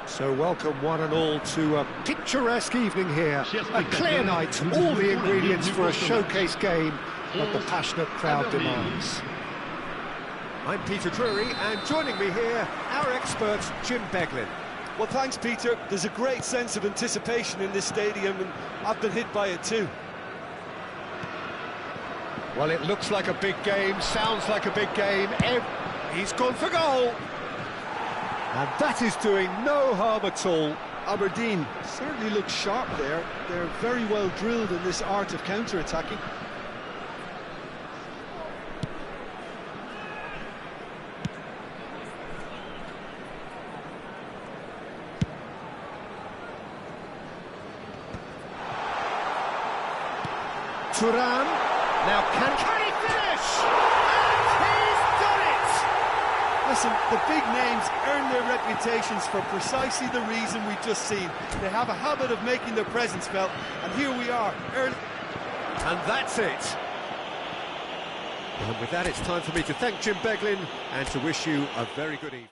So welcome one and all to a picturesque evening here, a clear night, all the ingredients for a showcase game that the passionate crowd demands. I'm Peter Drury, and joining me here, our expert, Jim Beglin. Well, thanks, Peter. There's a great sense of anticipation in this stadium, and I've been hit by it too. Well, it looks like a big game, sounds like a big game. He's gone for goal! And that is doing no harm at all. Aberdeen certainly looks sharp there. They're very well drilled in this art of counter-attacking. Thuram, now can he finish? And he's done it! Listen, the big names earn their reputations for precisely the reason we've just seen. They have a habit of making their presence felt, and here we are, early. And that's it. And with that, it's time for me to thank Jim Beglin and to wish you a very good evening.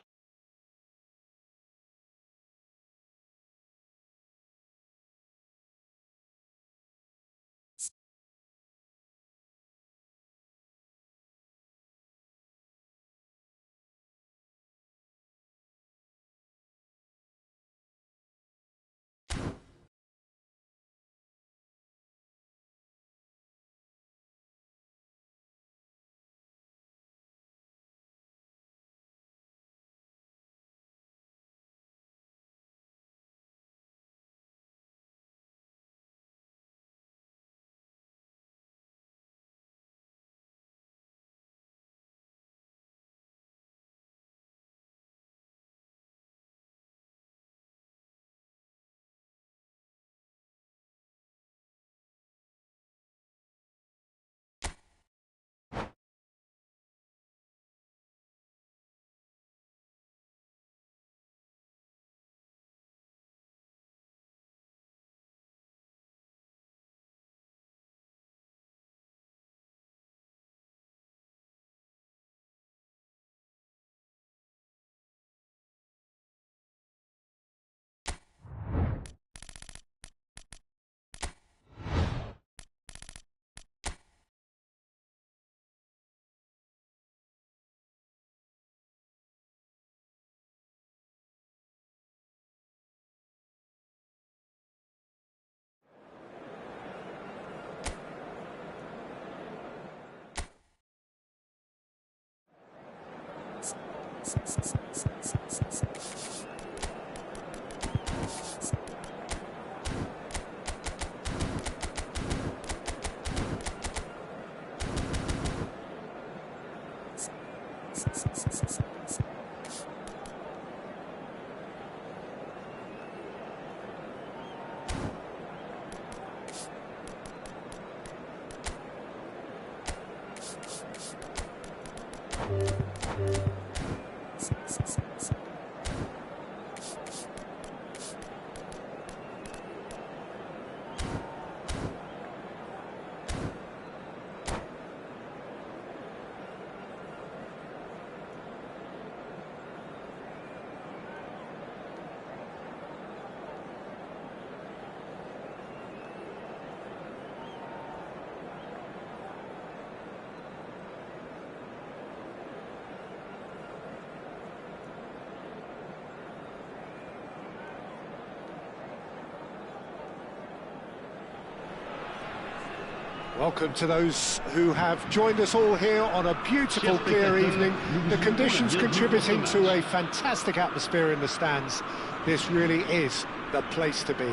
Welcome to those who have joined us all here on a beautiful, clear evening. The conditions contributing to a fantastic atmosphere in the stands. This really is the place to be.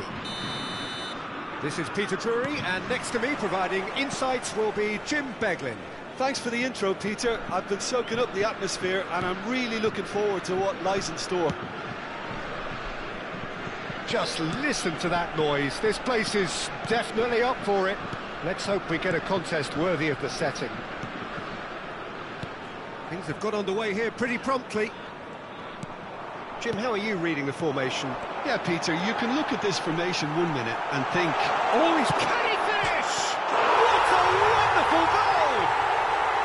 This is Peter Drury, and next to me, providing insights, will be Jim Beglin. Thanks for the intro, Peter. I've been soaking up the atmosphere, and I'm really looking forward to what lies in store. Just listen to that noise. This place is definitely up for it. Let's hope we get a contest worthy of the setting. Things have got underway here pretty promptly. Jim, how are you reading the formation? Yeah, Peter, you can look at this formation 1 minute and think... Oh, he's can he finish? What a wonderful goal!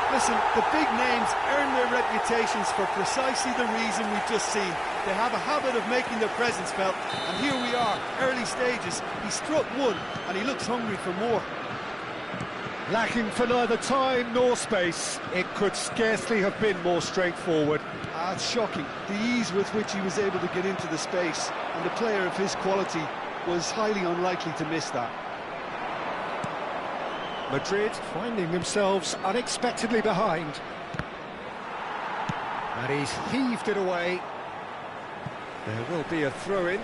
Listen, the big names earn their reputations for precisely the reason we've just seen. They have a habit of making their presence felt, and here we are, early stages. He struck one, and he looks hungry for more. Lacking for neither time nor space, it could scarcely have been more straightforward. It's shocking, the ease with which he was able to get into the space, and a player of his quality was highly unlikely to miss that. Madrid finding themselves unexpectedly behind. And he's heaved it away. There will be a throw-in.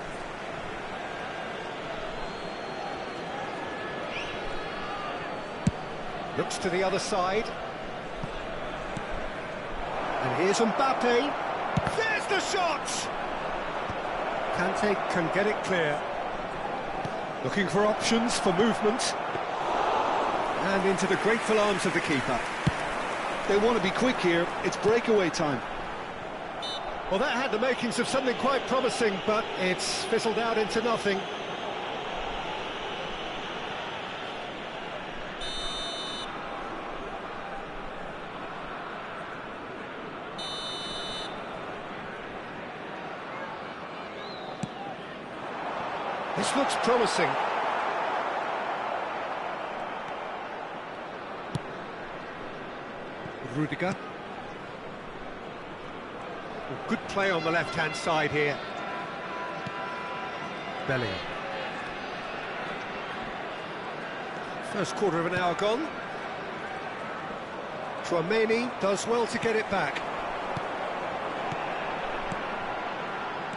Looks to the other side. And here's Mbappe. There's the shot! Kante can get it clear. Looking for options for movement. And into the grateful arms of the keeper. They want to be quick here. It's breakaway time. Well, that had the makings of something quite promising, but it's fizzled out into nothing. This looks promising. Rudiger. Good play on the left-hand side here. Bellingham. First quarter of an hour gone. Tchouaméni does well to get it back.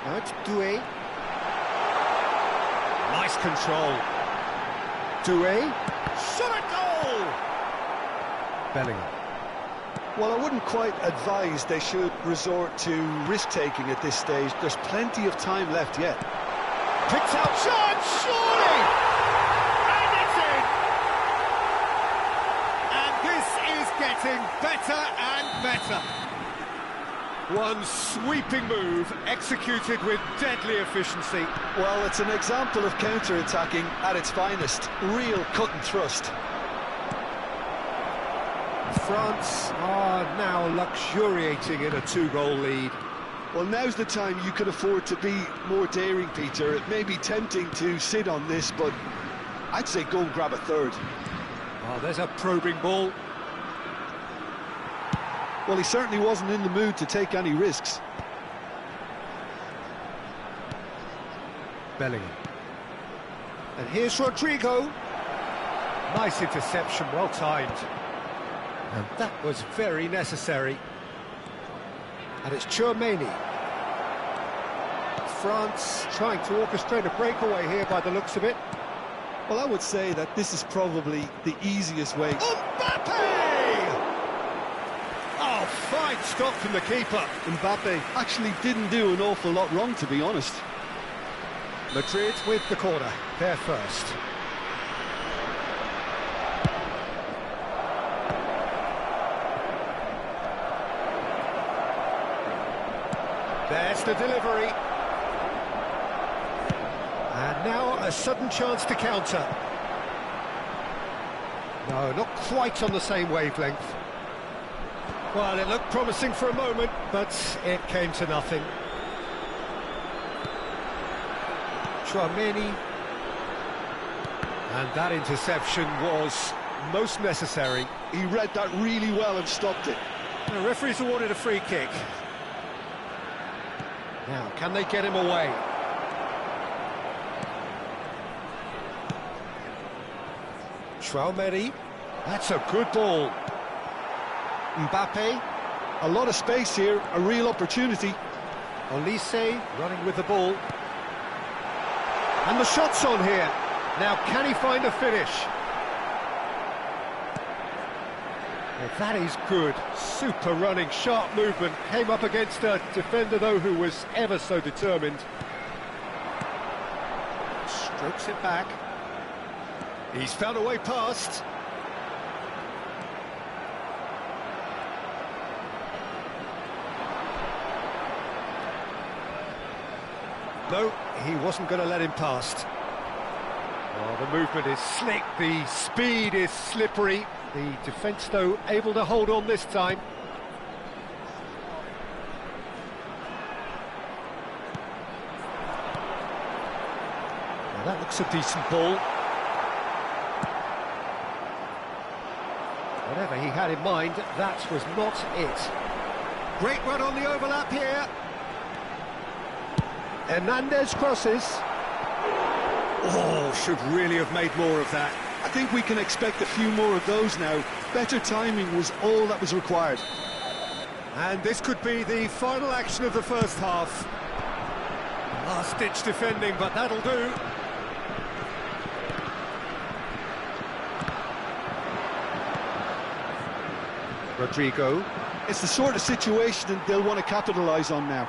Now it's Doué. Nice control. Doué. Shot at goal! Bellingham. Well, I wouldn't quite advise they should resort to risk-taking at this stage. There's plenty of time left yet. Picks out chance, surely! And it's in! And this is getting better and better. One sweeping move, executed with deadly efficiency. Well, it's an example of counter-attacking at its finest. Real cut and thrust. France are now luxuriating in a 2-goal lead. Well, now's the time you can afford to be more daring, Peter. It may be tempting to sit on this, but I'd say go and grab a third. Oh, there's a probing ball. Well, he certainly wasn't in the mood to take any risks. Bellingham. And here's Rodrigo. Nice interception, well timed. And that was very necessary. And it's Tchouaméni. France trying to orchestrate a breakaway here by the looks of it. Well, I would say that this is probably the easiest way. Mbappe! Oh, fine stop from the keeper. Mbappe actually didn't do an awful lot wrong, to be honest. Madrid with the corner, they're first. There's the delivery. And now a sudden chance to counter. No, not quite on the same wavelength. Well, it looked promising for a moment, but it came to nothing. Tchouaméni. And that interception was most necessary. He read that really well and stopped it. The referee's awarded a free kick. Now, can they get him away? Tchouaméni. That's a good ball. Mbappe. A lot of space here, a real opportunity. Olise running with the ball. And the shot's on here. Now, can he find a finish? Well, that is good. Super running, sharp movement. Came up against a defender, though, who was ever so determined. Strokes it back. He's found a way past. No, he wasn't going to let him past. Oh, the movement is slick, the speed is slippery. The defence, though, able to hold on this time. Now that looks a decent ball. Whatever he had in mind, that was not it. Great run on the overlap here. Hernandez crosses. Oh, should really have made more of that. I think we can expect a few more of those now. Better timing was all that was required. And this could be the final action of the first half. Last-ditch defending, but that'll do. Rodrigo. It's the sort of situation that they'll want to capitalise on now.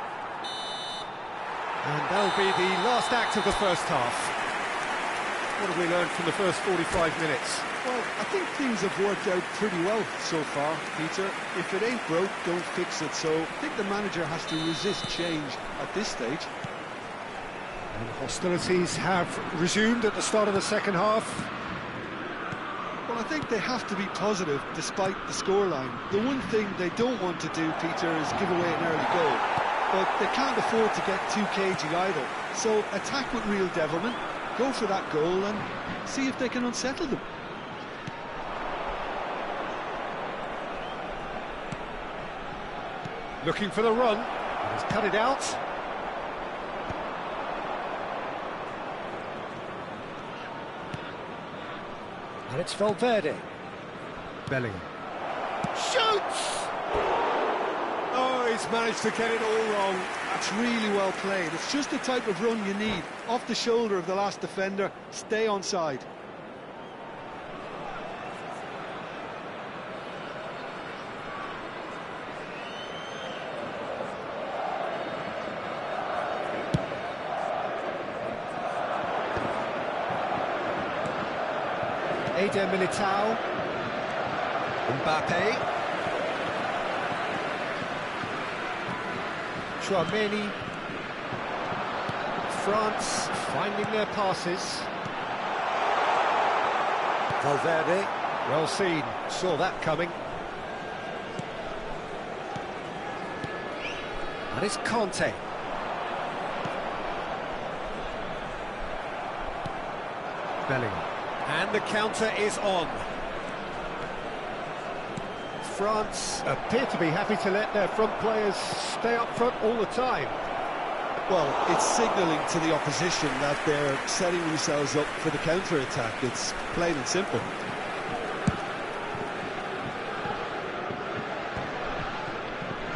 And that'll be the last act of the first half. What have we learned from the first 45 minutes? Well, I think things have worked out pretty well so far, Peter. If it ain't broke, don't fix it. So I think the manager has to resist change at this stage. And hostilities have resumed at the start of the second half. Well, I think they have to be positive despite the scoreline. The one thing they don't want to do, Peter, is give away an early goal. But they can't afford to get too cagey either. So attack with real devilment, go for that goal and see if they can unsettle them. Looking for the run. He's cut it out. And it's Valverde. Bellingham. Shoots! Oh, he's managed to get it all wrong. That's really well played. It's just the type of run you need. Off the shoulder of the last defender, stay onside. Eder Militao. Mbappe. Tchouaméni. France finding their passes. Valverde. Well seen. Saw that coming. And it's Kanté. Bellingham. And the counter is on. France appear to be happy to let their front players stay up front all the time. Well, it's signalling to the opposition that they're setting themselves up for the counter-attack. It's plain and simple.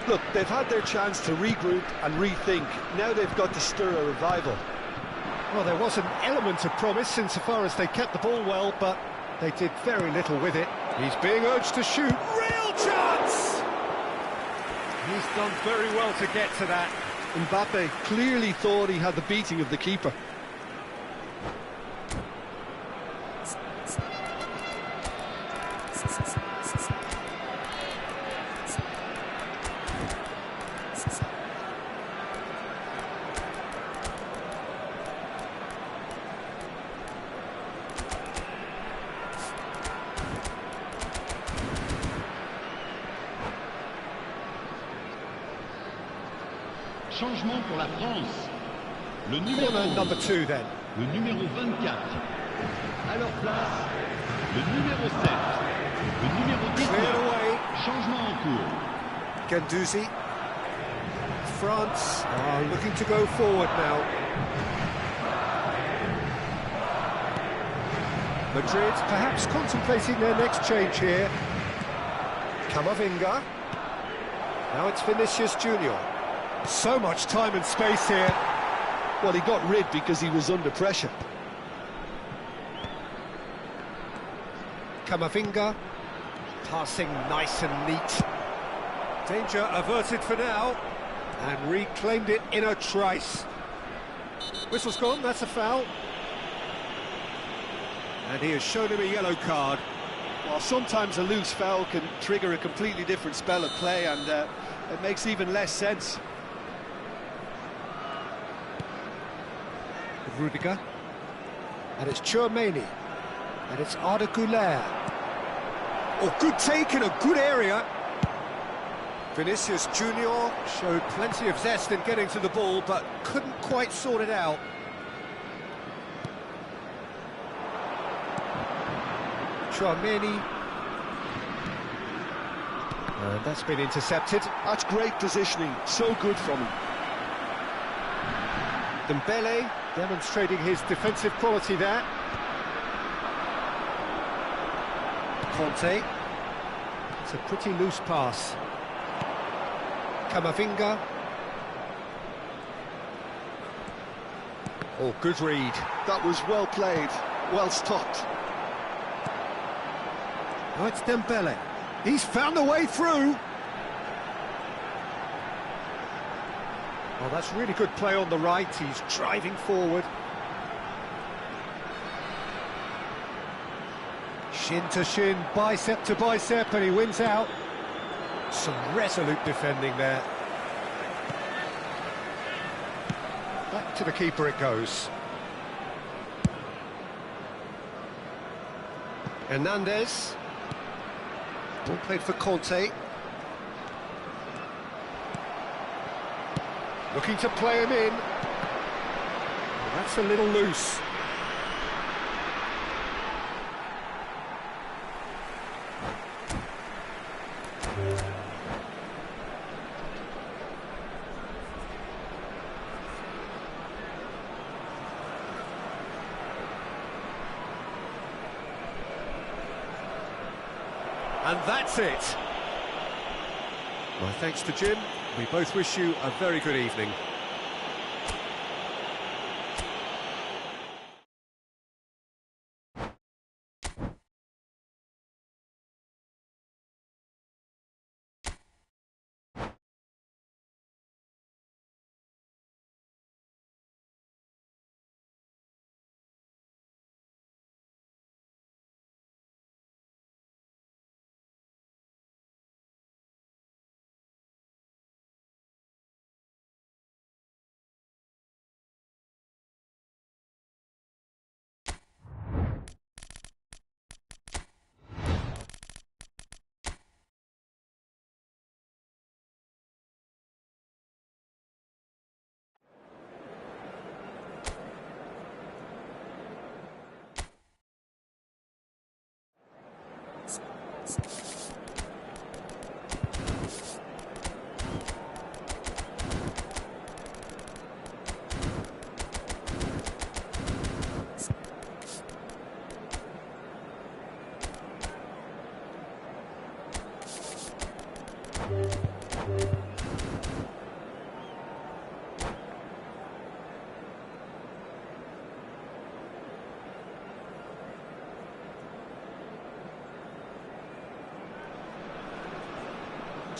Look, they've had their chance to regroup and rethink. Now they've got to stir a revival. Well, there was an element of promise insofar as they kept the ball well, but they did very little with it. He's being urged to shoot. Real chance! He's done very well to get to that. Mbappe clearly thought he had the beating of the keeper. Changement pour la France. Le numéro number 2 then. Le numéro 24. À leur place, le numéro 7. Le numéro 19. Changement en cours. Guendouzi. France are looking to go forward now. Madrid perhaps contemplating their next change here. Camavinga. Now it's Vinicius Junior. So much time and space here. Well, he got rid because he was under pressure. Camavinga. Passing nice and neat. Danger averted for now. And reclaimed it in a trice. Whistle's gone, that's a foul. And he has shown him a yellow card. Well, sometimes a loose foul can trigger a completely different spell of play, and it makes even less sense. Rudiger. And it's Tchouaméni. And it's Arda Güler. Oh, good take in a good area. Vinicius Junior showed plenty of zest in getting to the ball, but couldn't quite sort it out. Tchouaméni. And that's been intercepted. That's great positioning, so good from him. Dembele demonstrating his defensive quality there. Conte. It's a pretty loose pass. Camavinga. Oh, good read. That was well played, well stopped. Now it's Dembele. He's found a way through. Oh, that's really good play on the right. He's driving forward. Shin to shin, bicep to bicep, and he wins out. Some resolute defending there. Back to the keeper it goes. Hernandez. Ball played for Conte. Looking to play him in. Well, that's a little loose. And that's it. My thanks to Jim. We both wish you a very good evening.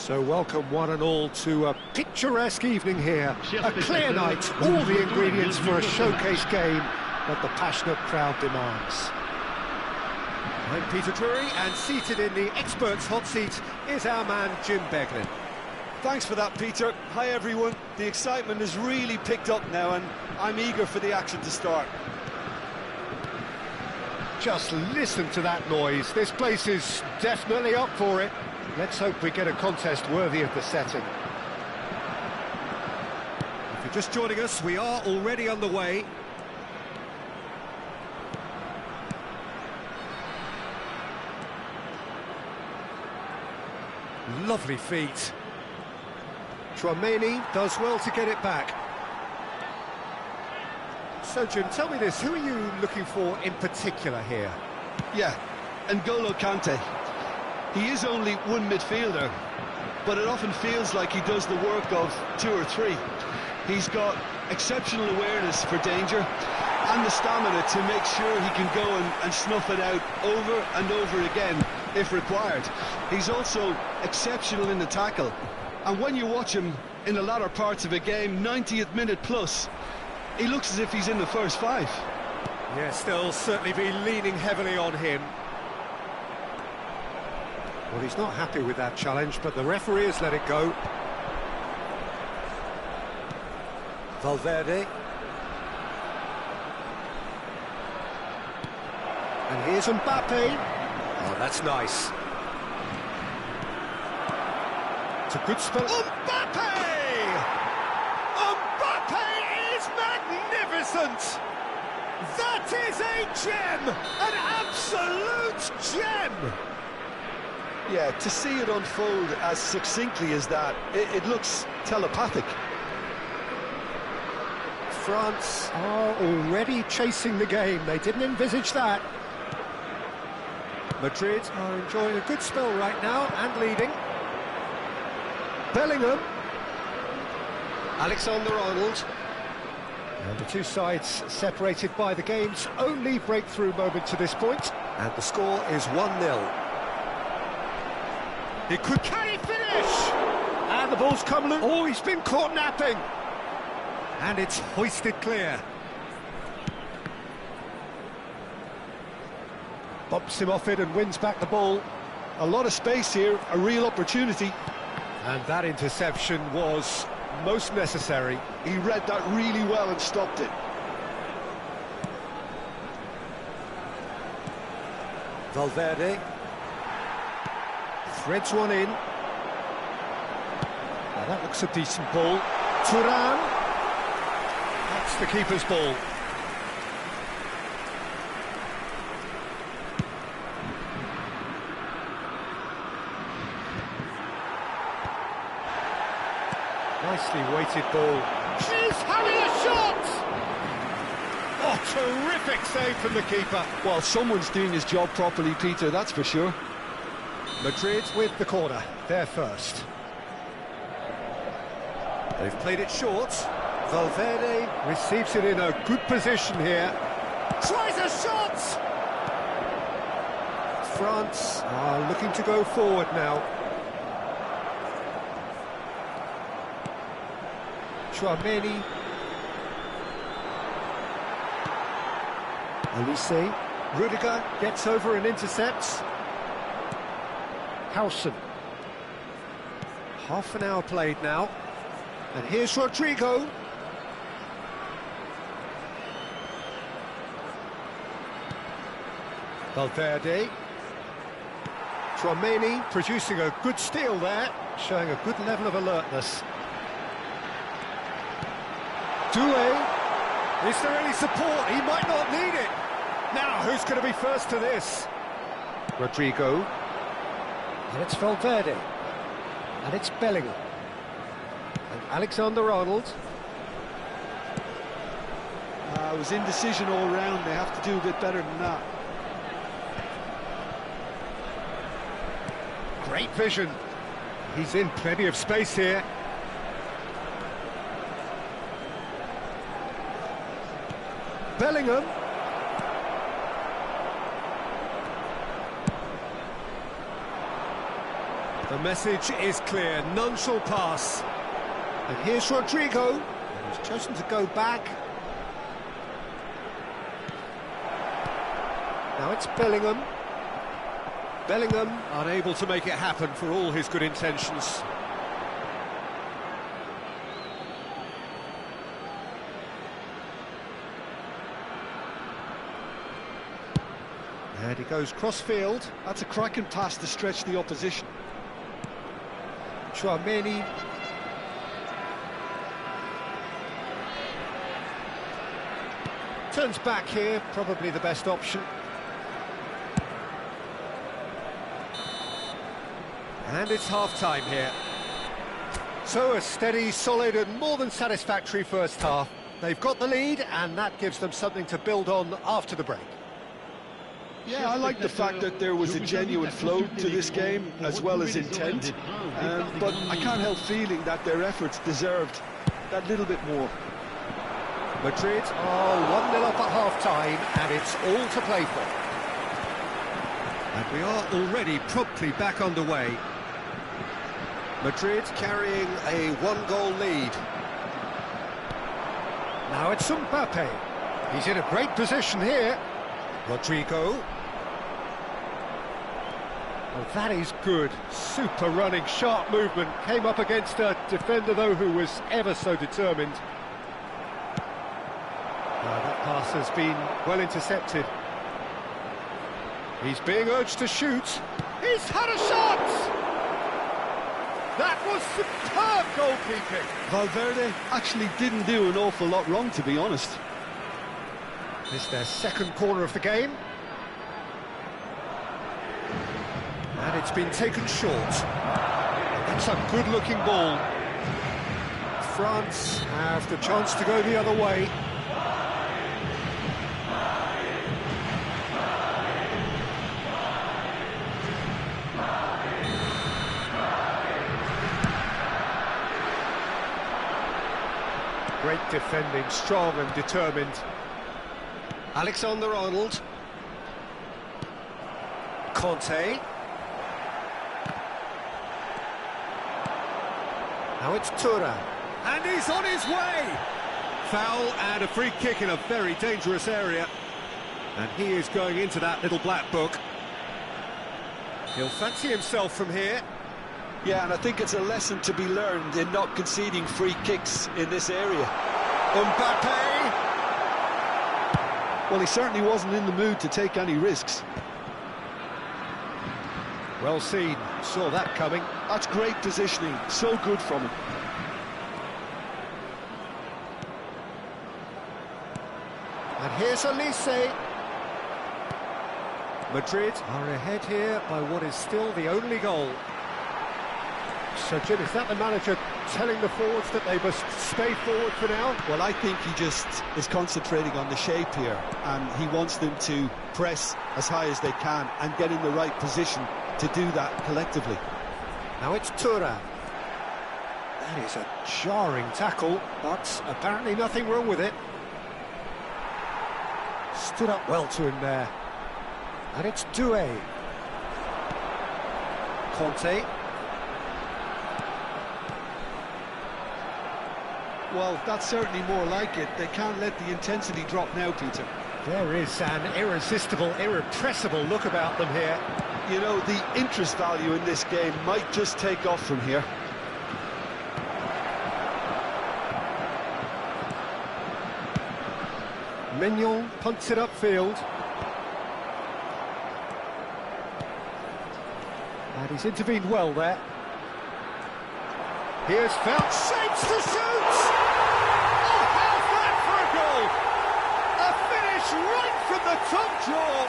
So welcome one and all to a picturesque evening here. A clear night, all the ingredients for a showcase game that the passionate crowd demands. I'm Peter Drury, and seated in the experts' hot seat is our man Jim Beglin. Thanks for that, Peter. Hi everyone. The excitement has really picked up now, and I'm eager for the action to start. Just listen to that noise. This place is definitely up for it. Let's hope we get a contest worthy of the setting. If you're just joining us, we are already underway. Lovely feet. Tchouaméni does well to get it back. So, Jim, tell me this, who are you looking for in particular here? Yeah, N'Golo Kante. He is only one midfielder, but it often feels like he does the work of two or three. He's got exceptional awareness for danger and the stamina to make sure he can go and snuff it out over and over again if required. He's also exceptional in the tackle, and when you watch him in the latter parts of a game, 90th minute plus, he looks as if he's in the first five. Yes, they'll certainly be leaning heavily on him. Well, he's not happy with that challenge, but the referee has let it go. Valverde. And here's Mbappe. Oh, that's nice. It's a good spell. Mbappe! Mbappe is magnificent! That is a gem! An absolute gem! Yeah, to see it unfold as succinctly as that, it looks telepathic. France are already chasing the game. They didn't envisage that. Madrid are enjoying a good spell right now and leading. Bellingham. Alexander-Arnold. And the two sides separated by the game's only breakthrough moment to this point. And the score is 1-0. It could carry finish! And the ball's come loose. Oh, he's been caught napping. And it's hoisted clear. Bumps him off it and wins back the ball. A lot of space here, a real opportunity. And that interception was most necessary. He read that really well and stopped it. Valverde. Threads one in. Now that looks a decent ball. Thuram. That's the keeper's ball. Nicely weighted ball. She's having a shot! Oh, terrific save from the keeper. Well, someone's doing his job properly, Peter, that's for sure. Madrid with the corner, they're first. They've played it short. Valverde receives it in a good position here. Tries a shot! France are looking to go forward now. Tchouaméni. Olise. Rudiger gets over and intercepts. Howson. Half an hour played now. And here's Rodrigo. Valverde. Tchouaméni producing a good steal there, showing a good level of alertness. Doué. Is there any support? He might not need it. Now, who's going to be first to this? Rodrigo. And it's Valverde. And it's Bellingham. And Alexander-Arnold. It was indecision all round. They have to do a bit better than that. Great vision. He's in plenty of space here. Bellingham. The message is clear, none shall pass. And here's Rodrigo, who's chosen to go back. Now it's Bellingham. Bellingham unable to make it happen for all his good intentions. And he goes cross-field. That's a cracking pass to stretch the opposition. Tchouaméni. Turns back here, probably the best option. And it's half-time here. So a steady, solid and more than satisfactory first half. They've got the lead and that gives them something to build on after the break. Yeah, I like the fact that there was a genuine flow to this game as well as intent, but I can't help feeling that their efforts deserved that little bit more. Madrid are 1-0 up at half-time and it's all to play for. And we are already promptly back underway. Madrid carrying a one-goal lead. Now it's Mbappe. He's in a great position here. Rodrigo. Well, that is good. Super running, sharp movement. Came up against a defender, though, who was ever so determined. That pass has been well intercepted. He's being urged to shoot. He's had a shot! That was superb goalkeeping. Valverde actually didn't do an awful lot wrong, to be honest. This is their second corner of the game. And it's been taken short. That's a good-looking ball. France have the chance to go the other way. Great defending, strong and determined. Alexander-Arnold. Kanté. Now it's Thuram. And he's on his way! Foul and a free kick in a very dangerous area. And he is going into that little black book. He'll fancy himself from here. Yeah, and I think it's a lesson to be learned in not conceding free kicks in this area. Mbappe! Well, he certainly wasn't in the mood to take any risks. Well seen, saw that coming. That's great positioning, so good from him. And here's Elise. Madrid are ahead here by what is still the only goal. So, Jim, is that the manager telling the forwards that they must stay forward for now? Well, I think he just is concentrating on the shape here, and he wants them to press as high as they can and get in the right position to do that collectively. Now it's Thuram. That is a jarring tackle, but apparently nothing wrong with it. Stood up well to him there. And it's Doué. Kanté. Well, that's certainly more like it. They can't let the intensity drop now, Peter. There is an irresistible, irrepressible look about them here. You know, the interest value in this game might just take off from here. Mignon punts it upfield. And he's intervened well there. Here's found shapes to shoot! Oh, how's that for a goal? A finish right from the top draw.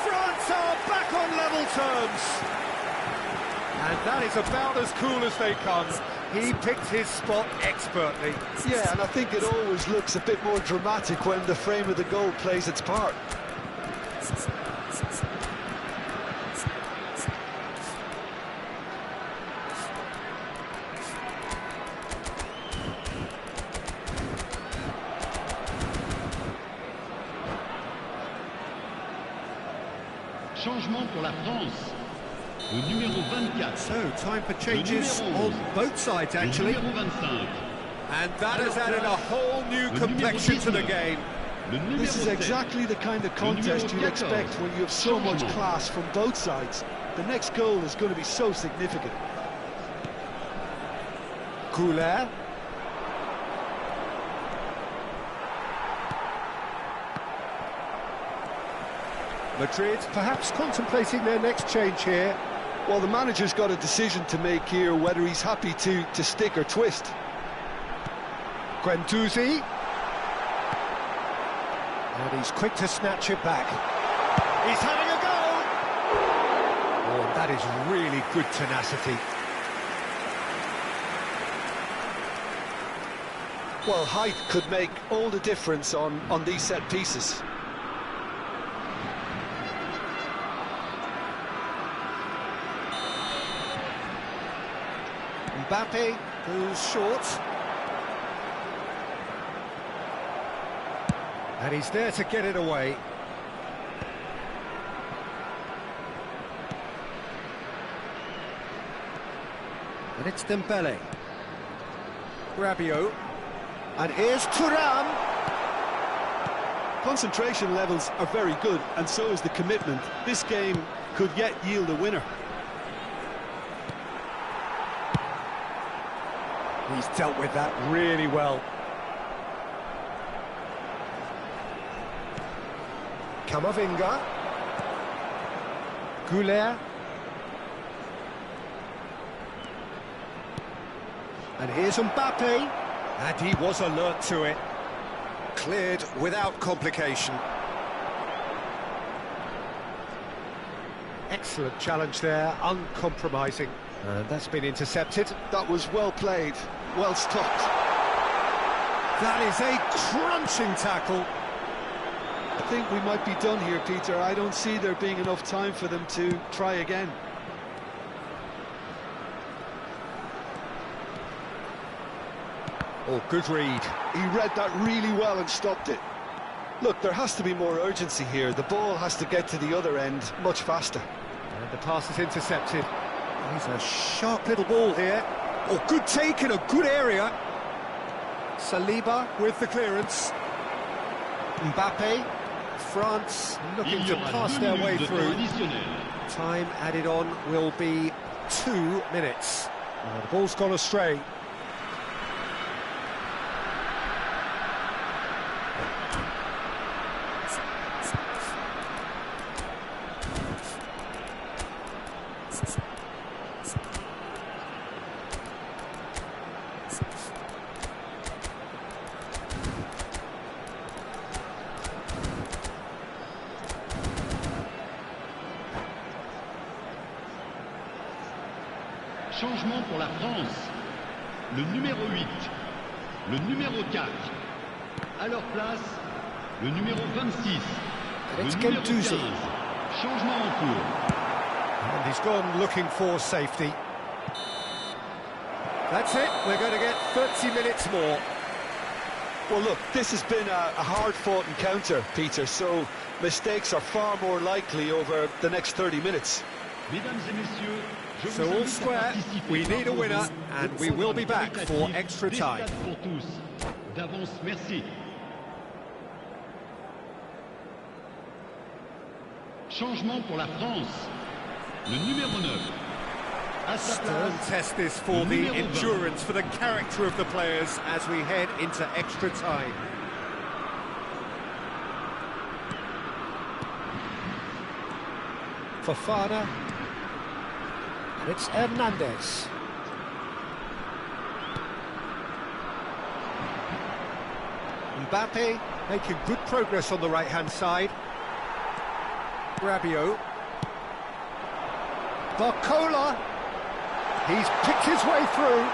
France are back on level terms. And that is about as cool as they come. He picked his spot expertly. Yeah, and I think it always looks a bit more dramatic when the frame of the goal plays its part. Changement pour la France. Le numéro 24. So, time for changes on both sides, actually. Le numéro 25. And that has added a whole new complexion to the game. Le numéro This is 7. exactly the kind of contest you'd expect when you have so much class from both sides. The next goal is going to be so significant. Goulet. Madrid perhaps contemplating their next change here. Well, the manager's got a decision to make here, whether he's happy to stick or twist. Guendouzi. And he's quick to snatch it back. He's having a go! Oh, that is really good tenacity. Well, height could make all the difference on these set pieces. Mbappe goes short. And he's there to get it away. And it's Dembele. Rabiot. And here's Thuram. Concentration levels are very good, and so is the commitment. This game could yet yield a winner. He's dealt with that really well. Camavinga. Goulet. And here's Mbappe. And he was alert to it. Cleared without complication. Excellent challenge there, uncompromising. And that's been intercepted. That was well played, well stopped. That is a crunching tackle. I think we might be done here, Peter. I don't see there being enough time for them to try again. Oh, good read. He read that really well and stopped it. Look, there has to be more urgency here. The ball has to get to the other end much faster. And the pass is intercepted. He's a sharp little ball here. Oh, good take in a good area. Saliba with the clearance. Mbappe. France looking to pass their way through. Time added on will be 2 minutes. The ball's gone astray. Changement pour la France. Le numéro 8. Le numéro 4. À leur place, le numéro 26. It's Le numéro 15. Guendouzi. Changement en cours. And he's gone looking for safety. That's it, we're going to get 30 minutes more. Well, look, this has been a hard-fought encounter, Peter, so mistakes are far more likely over the next 30 minutes. Mesdames et messieurs, je So vous all invite à square, participer. we need a Bravo winner, vous. and we will be back for extra Des time. stades pour tous. D'avance, merci. Changement pour la France. Le numéro 9. À sa Stern place, test this for the numéro 20. endurance, for the character of the players as we head into extra time. Fofana. And it's Hernandez. Mbappe making good progress on the right-hand side. Rabiot. Barcola. He's picked his way through.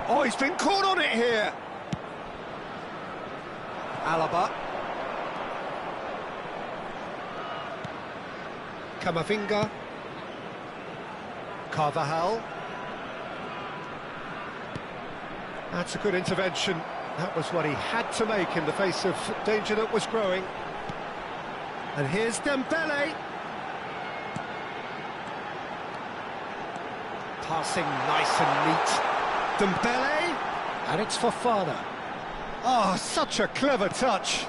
Oh, he's been caught on it here. Alaba. Camavinga. Carvajal. That's a good intervention. That was what he had to make in the face of danger that was growing. And here's Dembele. Passing nice and neat. Dembele, and it's Fofana. Oh, such a clever touch.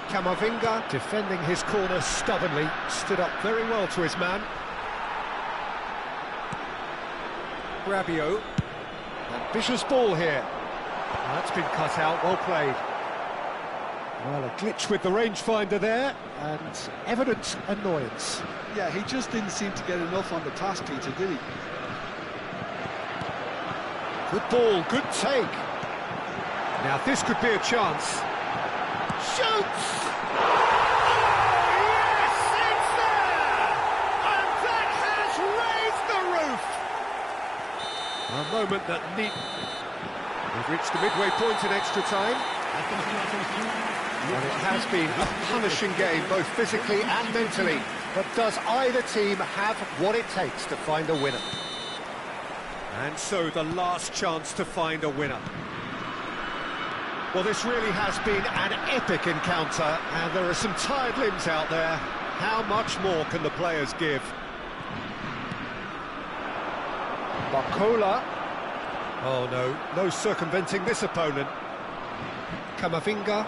Camavinga, defending his corner stubbornly, stood up very well to his man. Rabiot. Ambitious ball here. That's been cut out, well played. Well, a glitch with the rangefinder there, and evident annoyance. Yeah, he just didn't seem to get enough on the pass, Peter, did he? Good ball, good take. Now this could be a chance. Shoots! Oh, yes, it's there! And that has raised the roof! A moment that need... We've reached the midway point in extra time. And it has been a punishing game, both physically and mentally. But does either team have what it takes to find a winner? And so the last chance to find a winner. Well, this really has been an epic encounter, and there are some tired limbs out there. How much more can the players give? Barcola. Oh no, no circumventing this opponent. Camavinga.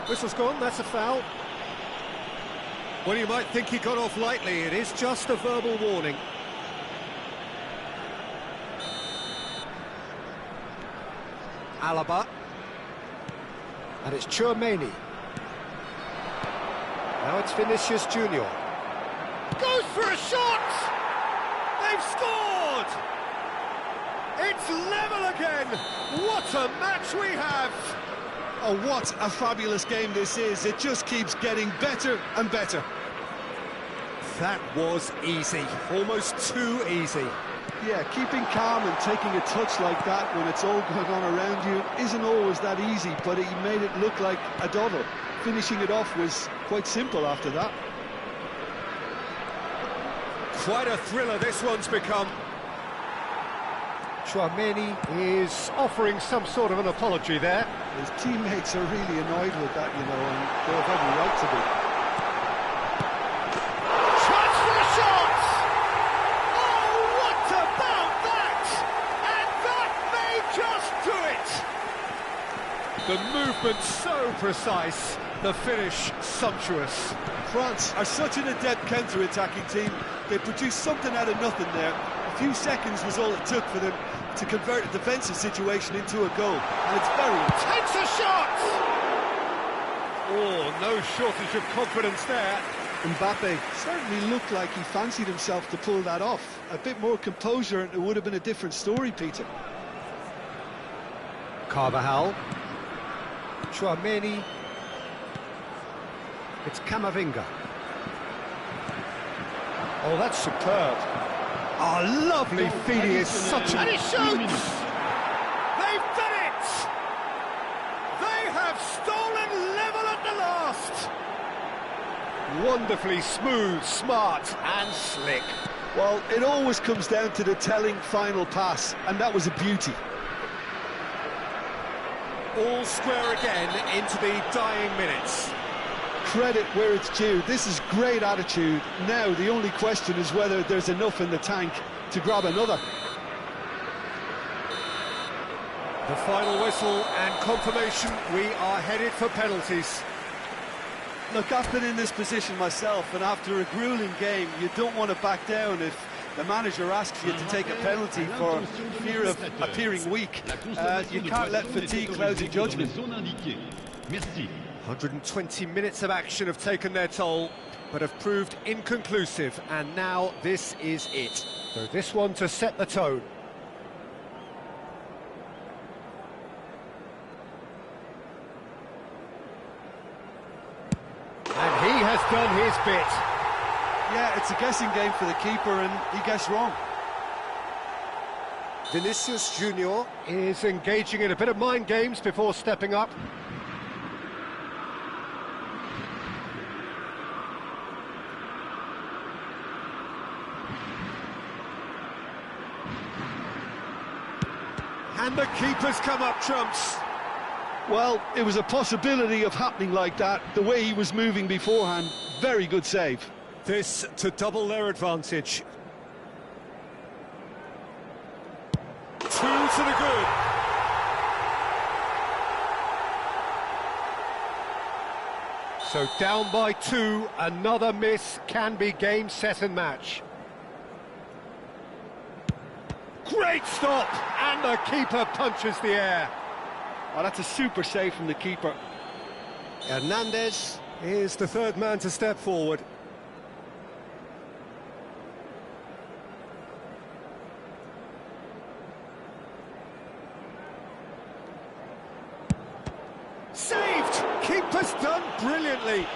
Whistle's gone, that's a foul. Well, you might think he got off lightly, it is just a verbal warning. Alaba. And it's Tchouaméni. Now it's Vinicius Junior. Goes for a shot! They've scored! It's level again! What a match we have! Oh, what a fabulous game this is. It just keeps getting better and better. That was easy, almost too easy. Yeah, keeping calm and taking a touch like that when it's all going on around you isn't always that easy, but he made it look like a doddle. Finishing it off was quite simple after that. Quite a thriller this one's become. Tchouaméni is offering some sort of an apology there. His teammates are really annoyed with that, you know, and they have every right to be. Chance for a shot! Oh, what about that? And that may just do it! The movement so precise, the finish sumptuous. France are such an adept counter-attacking team. They produced something out of nothing there. A few seconds was all it took for them to convert a defensive situation into a goal. And it's very... Takes a shot! Oh, no shortage of confidence there. Mbappe certainly looked like he fancied himself to pull that off. A bit more composure and it would have been a different story, Peter. Carvajal. Tchouaméni. It's Camavinga. Oh, that's superb. Oh, lovely feed. He is such a... And he shoots! They've done it! They have stolen level at the last! Wonderfully smooth, smart and slick. Well, it always comes down to the telling final pass, and that was a beauty. All square again into the dying minutes. Credit where it's due. This is great attitude. Now the only question is whether there's enough in the tank to grab another. The final whistle and confirmation, we are headed for penalties. Look, I've been in this position myself, and after a grueling game, you don't want to back down if the manager asks you to take a penalty for fear of appearing weak. You can't let fatigue cloud your judgment. 120 minutes of action have taken their toll, but have proved inconclusive, and now this is it. So this one to set the tone. And he has done his bit. Yeah, it's a guessing game for the keeper, and he guessed wrong. Vinicius Junior is engaging in a bit of mind games before stepping up. And the keeper's come up trumps. Well, it was a possibility of happening like that, the way he was moving beforehand. Very good save. this to double their advantage. Two to the good. So down by 2, another miss can be game, set and match. Great stop, and the keeper punches the air. Oh, that's a super save from the keeper. Hernandez is the third man to step forward. Saved! Keeper's done brilliantly.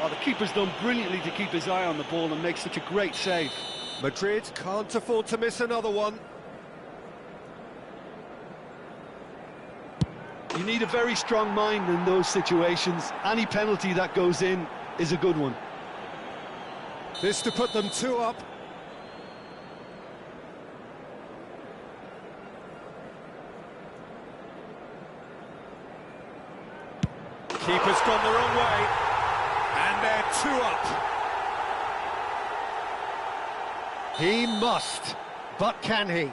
Oh, the keeper's done brilliantly to keep his eye on the ball and make such a great save. Madrid can't afford to miss another one. You need a very strong mind in those situations. Any penalty that goes in is a good one. This to put them 2 up. Keeper's gone the wrong way, and they're 2 up. He must, but can he?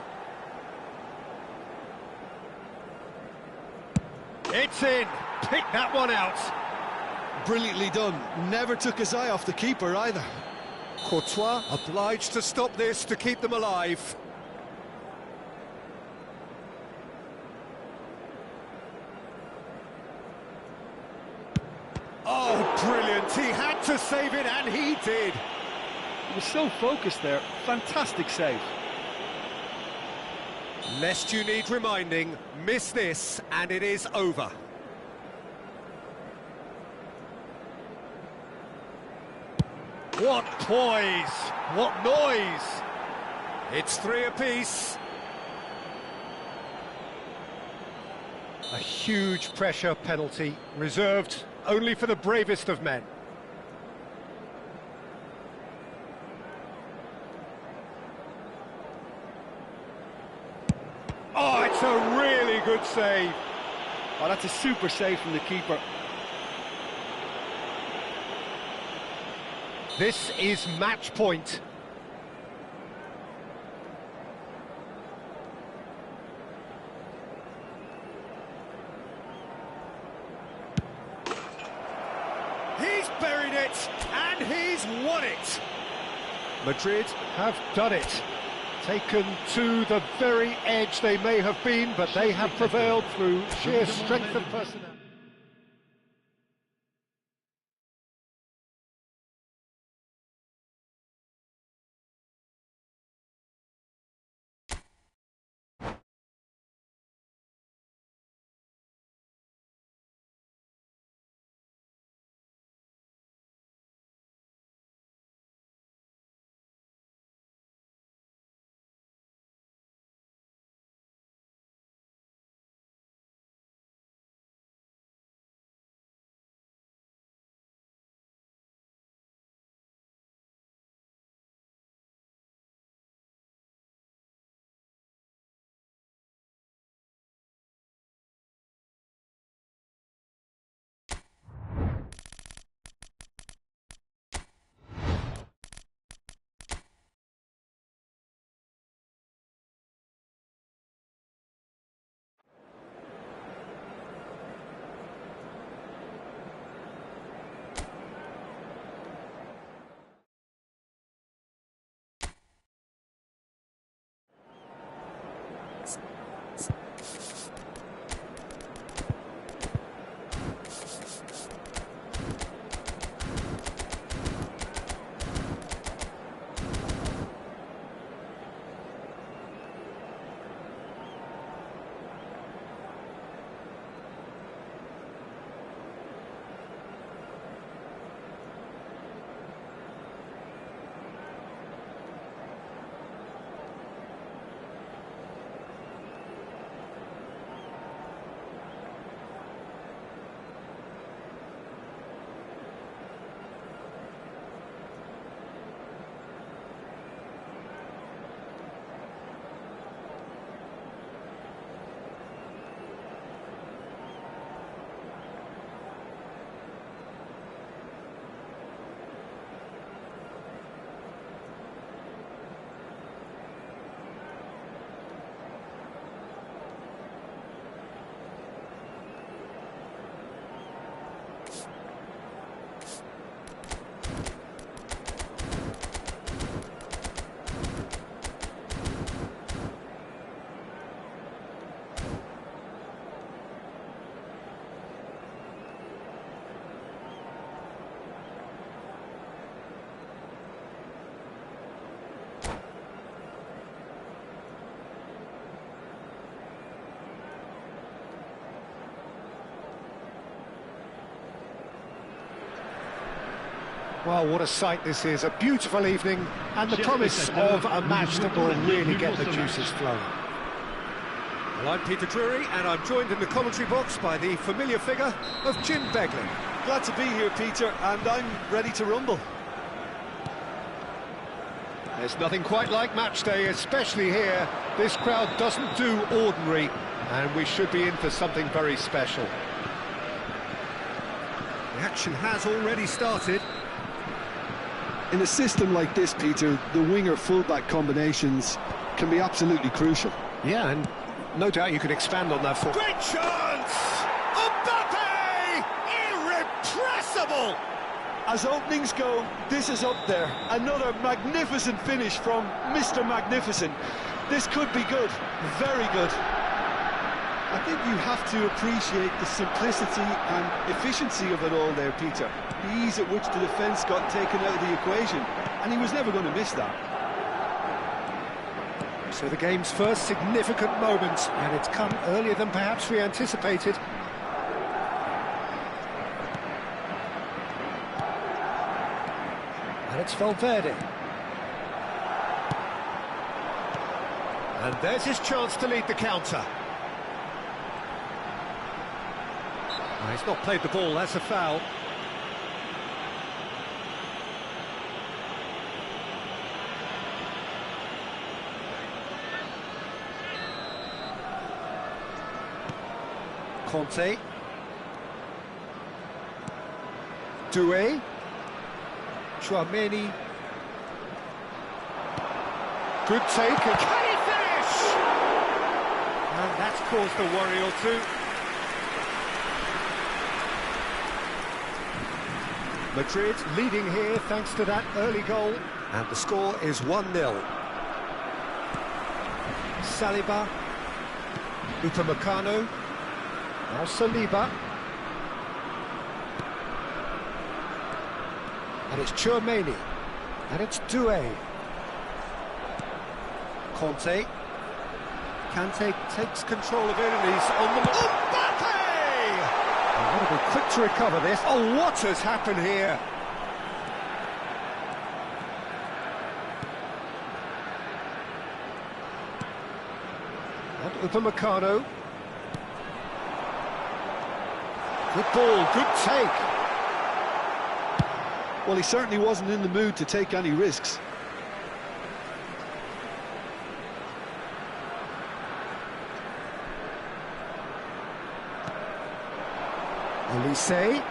It's in. Pick that one out. Brilliantly done. Never took his eye off the keeper either. Courtois obliged to stop this to keep them alive. Oh, brilliant. He had to save it, and he did. He was so focused there. Fantastic save. Lest you need reminding, miss this, and it is over. What poise! What noise! It's 3 apiece. A huge pressure penalty, reserved only for the bravest of men. Oh, it's a really good save. Oh, that's a super save from the keeper. This is match point. He's buried it, and he's won it. Madrid have done it. Taken to the very edge they may have been, but they have prevailed through sheer strength of personnel. Well, what a sight this is, a beautiful evening, and the promise of a match that will really get the juices flowing. Well, I'm Peter Drury, and I'm joined in the commentary box by the familiar figure of Jim Beglin. Glad to be here, Peter, and I'm ready to rumble. There's nothing quite like match day, especially here. This crowd doesn't do ordinary, and we should be in for something very special. The action has already started. In a system like this, Peter, the winger-fullback combinations can be absolutely crucial. Yeah, and no doubt you can expand on that for... Great chance! Mbappe! Irrepressible! As openings go, this is up there. Another magnificent finish from Mr. Magnificent. This could be good, very good. I think you have to appreciate the simplicity and efficiency of it all there, Peter. The ease at which the defence got taken out of the equation, and he was never going to miss that. So the game's first significant moment, and it's come earlier than perhaps we anticipated. And it's Valverde. And there's his chance to lead the counter. Oh, he's not played the ball, that's a foul. Conte. Doué. Tchouaméni. Good take, and can he finish? And that's caused a worry or two. Madrid leading here thanks to that early goal. And the score is 1-0. Saliba. Upamecano. Now Saliba. And it's Tchouaméni. And it's Doué. Conte. Kante takes control of it and he's on the... Mbappe! Oh, got to be quick to recover this. Oh, what has happened here? And Upamecano. Good ball, good take. Well, he certainly wasn't in the mood to take any risks. Olise.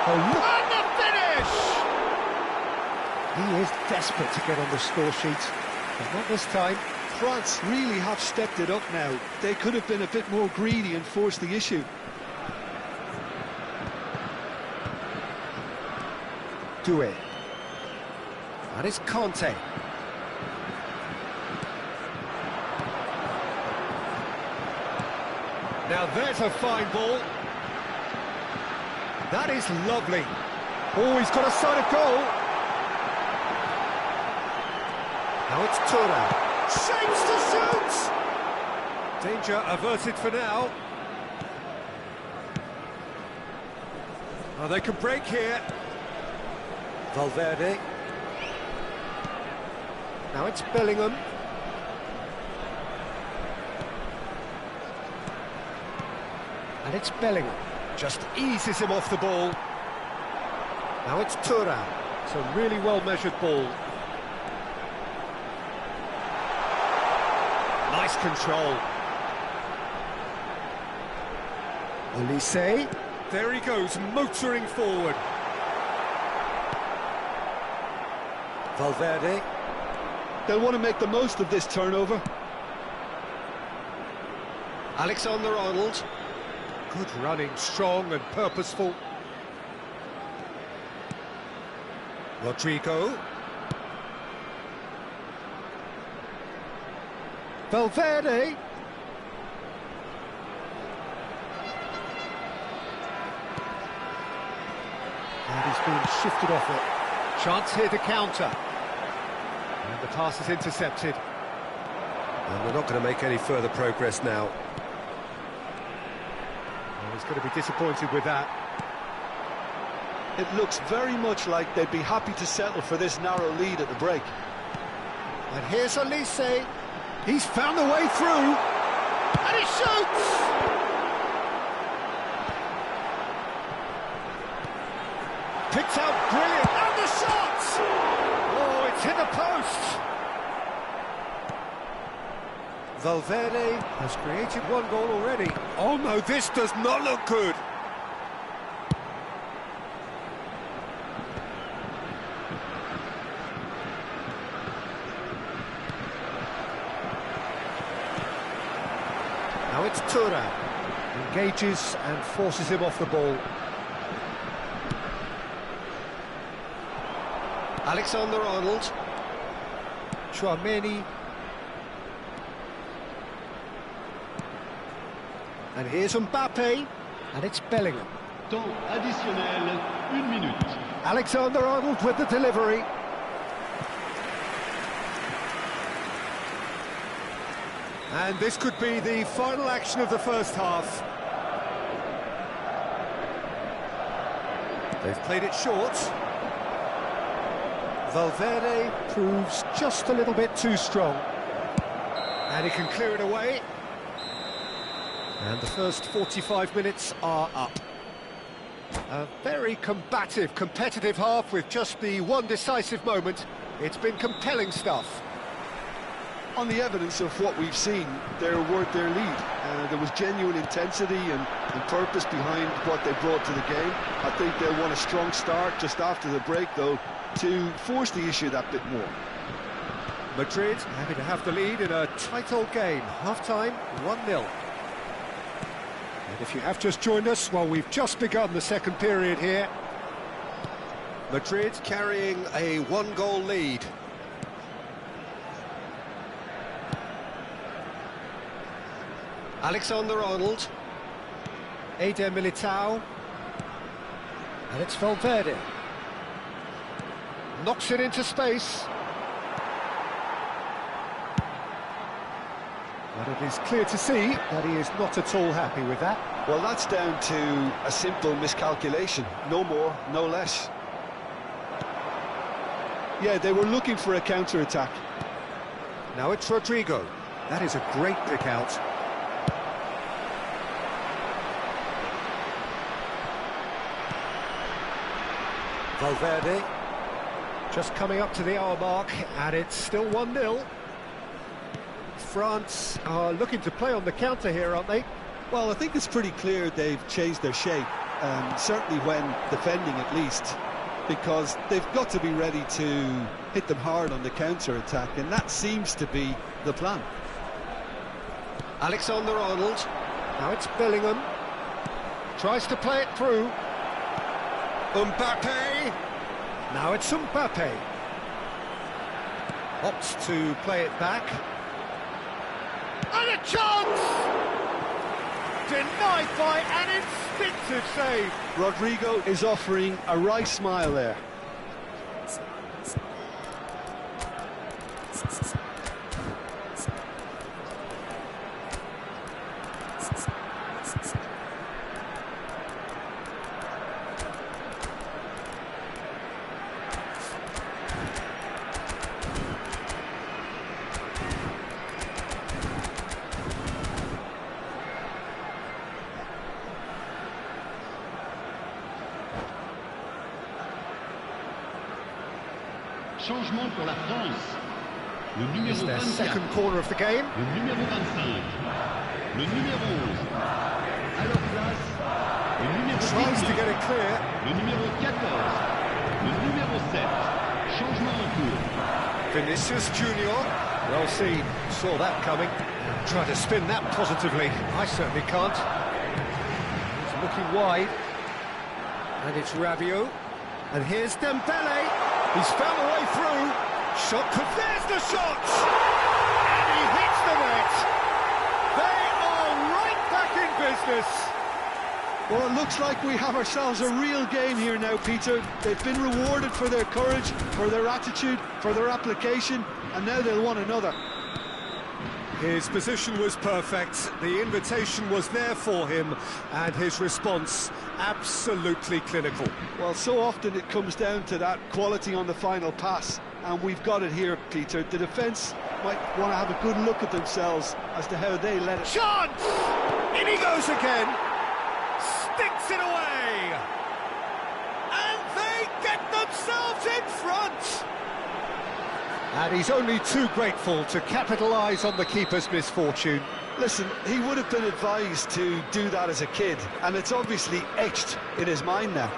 Oh, and the finish! He is desperate to get on the score sheet, but not this time. France really have stepped it up now. They could have been a bit more greedy and forced the issue. Doué. That is Conte. Now there's a fine ball. That is lovely. Oh, he's got a sight of goal. Now it's Thuram. Shapes to shoot! Danger averted for now. Oh, they can break here. Valverde. Now it's Bellingham. And it's Bellingham. Just eases him off the ball. Now it's Thuram. It's a really well-measured ball. Nice control. Olise. There he goes, motoring forward. Valverde. They'll want to make the most of this turnover. Alexander-Arnold. Good running, strong and purposeful. Rodrigo. Valverde. And he's being shifted off it. Chance here to counter. And the pass is intercepted. And they're not going to make any further progress now. Well, he's going to be disappointed with that. It looks very much like they'd be happy to settle for this narrow lead at the break. And here's Olise. He's found the way through. And he shoots! Picked out brilliant. And the shot! Oh, it's hit the post. Valverde has created one goal already. Oh no, this does not look good. Now it's Thuram. Engages and forces him off the ball. Alexander-Arnold. Tchouaméni. And here's Mbappe. And it's Bellingham. Temps additionnel, 1 minute. Alexander-Arnold with the delivery. And this could be the final action of the first half. They've played it short. Valverde proves just a little bit too strong. And he can clear it away. And the first 45 minutes are up. A very combative, competitive half with just the one decisive moment. It's been compelling stuff. On the evidence of what we've seen, they're worth their lead. There was genuine intensity and purpose behind what they brought to the game. I think they'll want a strong start just after the break, though, to force the issue that bit more. Madrid happy to have the lead in a tight old game. Half-time, 1-0. And if you have just joined us, well, we've just begun the second period here. Madrid carrying a one-goal lead. Alexander-Arnold. Eder Militao. And it's Valverde. Knocks it into space. But it is clear to see that he is not at all happy with that. Well, that's down to a simple miscalculation. No more, no less. Yeah, they were looking for a counter-attack. Now it's Rodrigo. That is a great pick out. Valverde. Just coming up to the hour mark, and it's still 1-0. France are looking to play on the counter here, aren't they? Well, I think it's pretty clear they've changed their shape, certainly when defending at least, because they've got to be ready to hit them hard on the counter-attack, and that seems to be the plan. Alexander-Arnold. Now it's Bellingham. Tries to play it through. Mbappe. Now it's Mbappe. Opts to play it back. And a chance! Denied by an instinctive save. Rodrigo is offering a wry smile there. Changement pour la France. Le numéro It's their 24. second corner of the game. Le numéro 25. Le numéro 11. À leur place, le numéro Tries to 19. get it clear. Le numéro 14. Le numéro 7. Changement en cours. Vinicius Junior. Well seen. Saw that coming. Try to spin that positively. I certainly can't. He's looking wide. And it's Rabiot. And here's Dembele. He's found a way through. Shot, there's the shot! And he hits the net. They are right back in business. Well, it looks like we have ourselves a real game here now, Peter. They've been rewarded for their courage, for their attitude, for their application, and now they'll want another. His position was perfect, the invitation was there for him, and his response absolutely clinical. Well, so often it comes down to that quality on the final pass, and we've got it here, Peter. The defence might want to have a good look at themselves as to how they let it... Chance! In he goes again! Sticks it away! And they get themselves in front! And he's only too grateful to capitalise on the keeper's misfortune. Listen, he would have been advised to do that as a kid, and it's obviously etched in his mind now.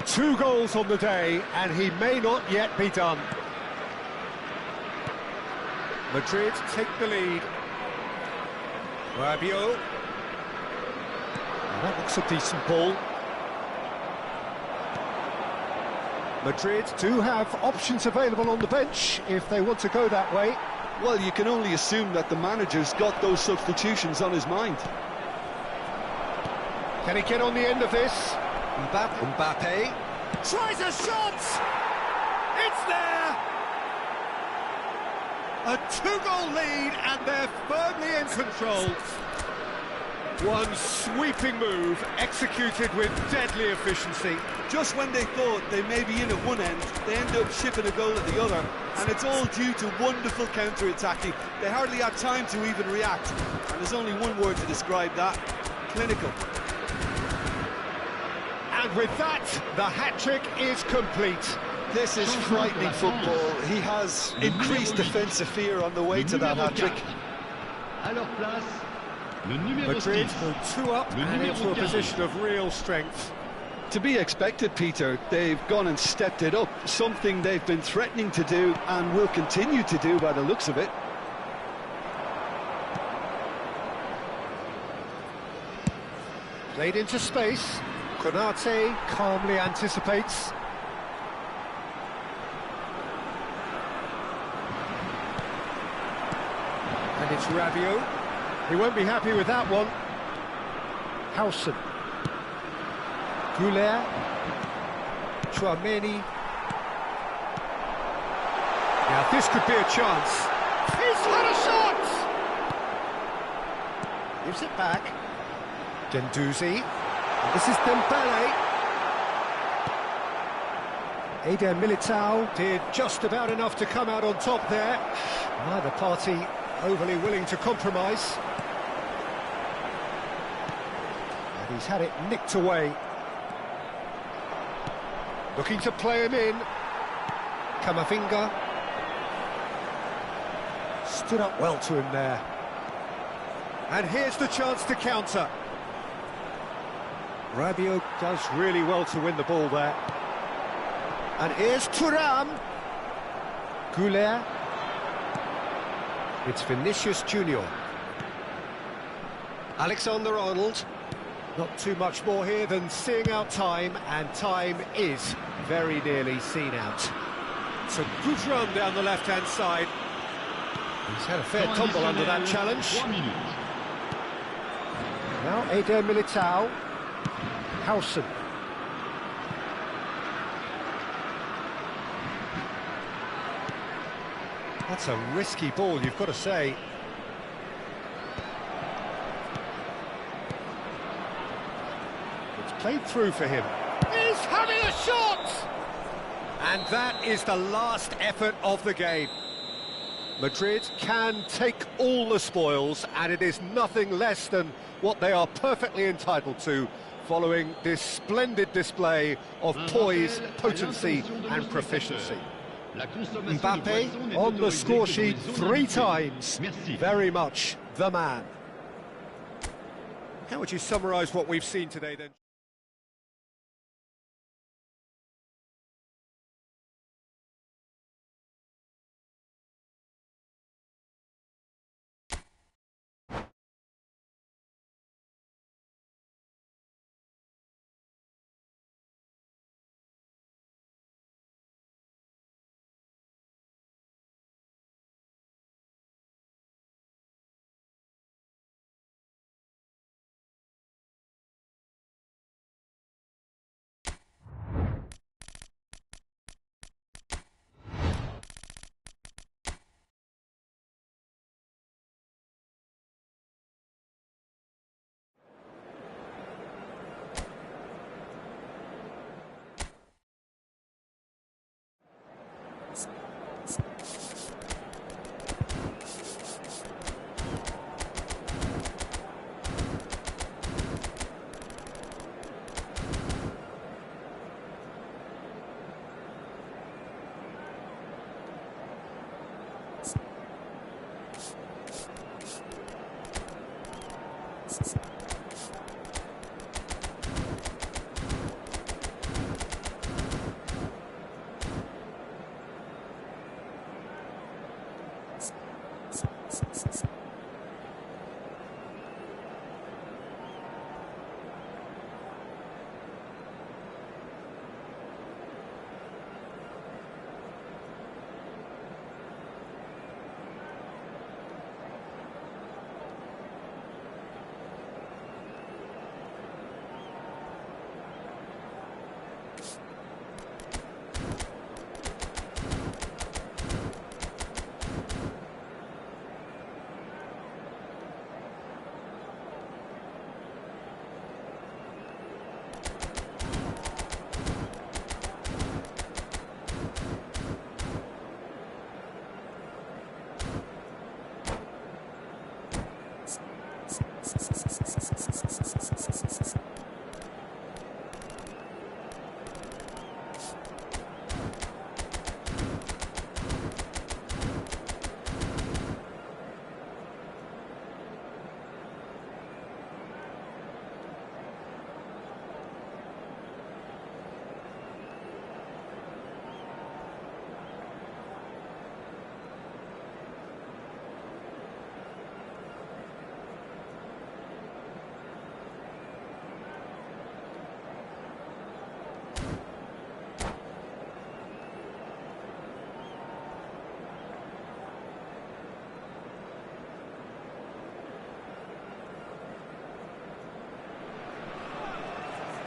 2 goals on the day, and he may not yet be done. Madrid take the lead. Rabiot. That looks a decent ball. Madrid do have options available on the bench if they want to go that way. Well, you can only assume that the manager's got those substitutions on his mind. Can he get on the end of this? Mbappe Tries a shot! It's there! A 2-goal lead, and they're firmly in control. One sweeping move, executed with deadly efficiency. Just when they thought they may be in at one end, they end up shipping a goal at the other, and it's all due to wonderful counter-attacking. They hardly had time to even react, and there's only one word to describe that: clinical. And with that, the hat-trick is complete. This is frightening football. He has increased defensive fear on the way to that hat-trick. Madrid go 2 up and into a position of real strength. To be expected, Peter. They've gone and stepped it up, something they've been threatening to do and will continue to do by the looks of it. Played into space. Konate calmly anticipates. And it's Rabiot. He won't be happy with that one. Howson. Goulet. Chouameni. Now this could be a chance. He's had a shot! Gives it back. Guendouzi. This is Dembele. Eder Militao did just about enough to come out on top there. Neither party overly willing to compromise. And he's had it nicked away. Looking to play him in. Camavinga. Stood up well to him there. And here's the chance to counter. Rabiot does really well to win the ball there. And here's Thuram. Goulet. It's Vinicius Junior. Alexander-Arnold. Not too much more here than seeing out time, and time is very nearly seen out. It's a good run down the left-hand side. He's had a fair tumble under that challenge. Now Eder Militao. Howson. That's a risky ball, you've got to say. It's played through for him. He's having a shot! And that is the last effort of the game. Madrid can take all the spoils, and it is nothing less than what they are perfectly entitled to, following this splendid display of poise, potency and proficiency. Mbappe on the score sheet 3 times. Very much the man. How would you summarise what we've seen today then?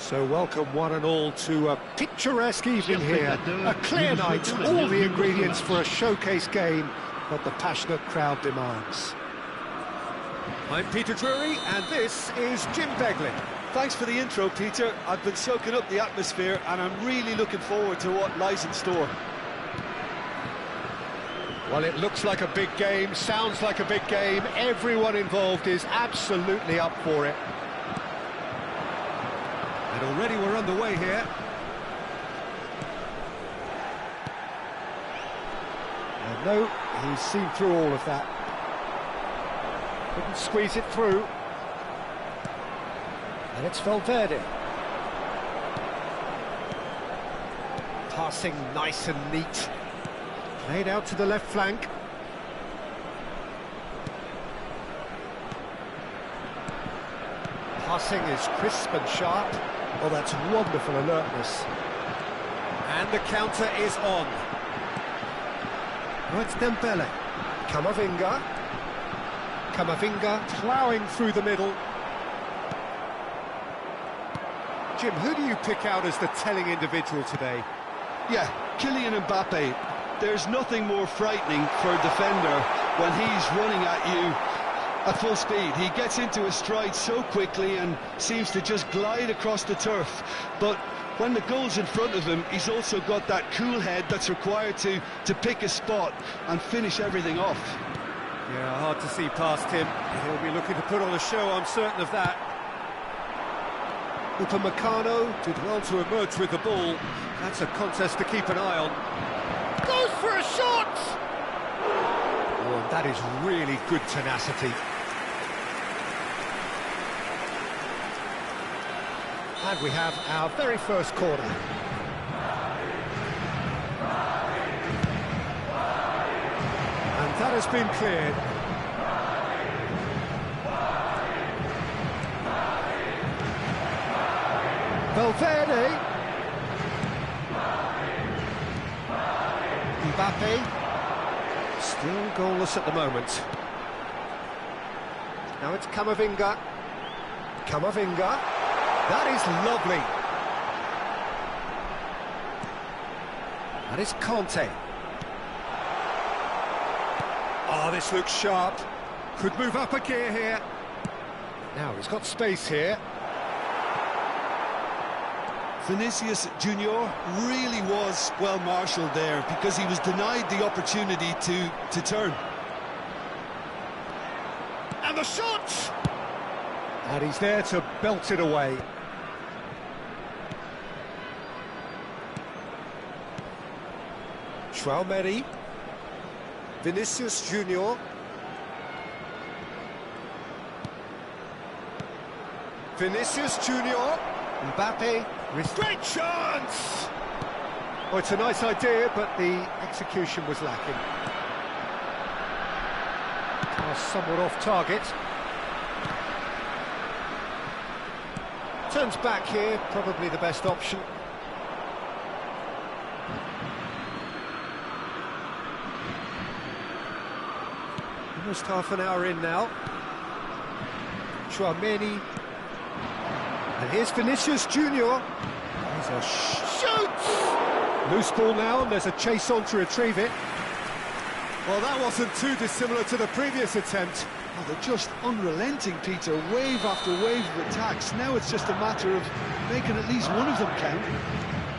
So welcome one and all to a picturesque evening here. A clear night, all the ingredients for a showcase game that the passionate crowd demands. I'm Peter Drury, and this is Jim Beglin. Thanks for the intro, Peter. I've been soaking up the atmosphere and I'm really looking forward to what lies in store. Well, it looks like a big game, sounds like a big game. Everyone involved is absolutely up for it. And already we're underway here. And no, he's seen through all of that. Couldn't squeeze it through. And it's Valverde. Passing nice and neat. Played out to the left flank. Passing is crisp and sharp. Oh, that's wonderful alertness. And the counter is on. Oh, it's Dembele. Camavinga. Camavinga ploughing through the middle. Jim, who do you pick out as the telling individual today? Yeah, Kylian Mbappe. There's nothing more frightening for a defender when he's running at you at full speed. He gets into his stride so quickly and seems to just glide across the turf. But when the goal's in front of him, he's also got that cool head that's required to pick a spot and finish everything off. Yeah, hard to see past him. He'll be looking to put on a show, I'm certain of that. Upamecano did well to emerge with the ball. That's a contest to keep an eye on. Goes for a shot! Oh, and that is really good tenacity. And we have our very first corner. And that has been cleared. Valverde. Mbappe. Still goalless at the moment. Now it's Camavinga. Camavinga. That is lovely. That is Conte. Oh, this looks sharp. Could move up a gear here. Now he's got space here. Vinicius Junior really was well marshalled there because he was denied the opportunity to turn. And the shot! And he's there to belt it away. Traoré. Vinicius Junior. Vinicius Junior. Mbappe with great chance! Oh, it's a nice idea, but the execution was lacking. Somewhat off target. Turns back here, probably the best option. Almost half an hour in now. Tchouaméni. And here's Vinicius Junior. Here's a shoot! Loose ball now, and there's a chase on to retrieve it. Well, that wasn't too dissimilar to the previous attempt. Oh, they're just unrelenting, Peter. Wave after wave of attacks. Now it's just a matter of making at least one of them count.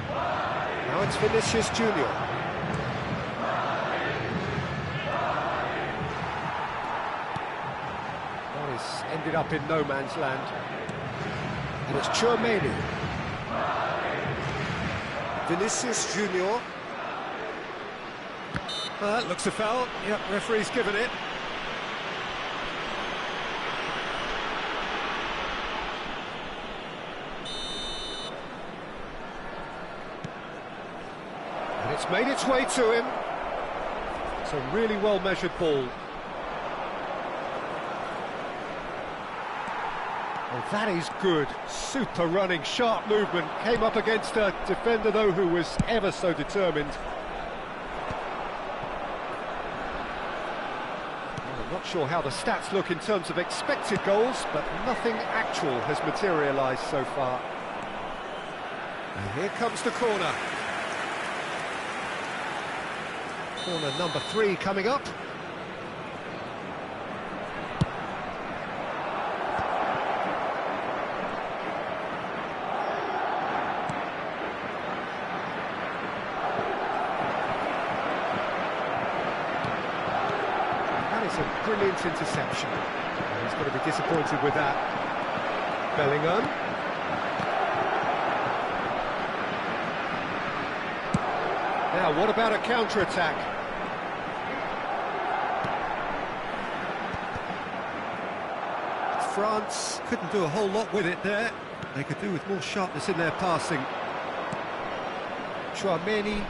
Now it's Vinicius Junior. That is ended up in no man's land. And it's Tchouaméni. Vinicius Junior. That looks a foul. Yep, referee's given it. And it's made its way to him. It's a really well-measured ball. Oh, that is good. Super running, sharp movement. Came up against a defender, though, who was ever so determined. I'm not sure how the stats look in terms of expected goals, but nothing actual has materialised so far. And here comes the corner. Corner number 3 coming up. A brilliant interception. He's going to be disappointed with that. Bellingham. Now, what about a counter-attack? France couldn't do a whole lot with it there. They could do with more sharpness in their passing. Tchouaméni.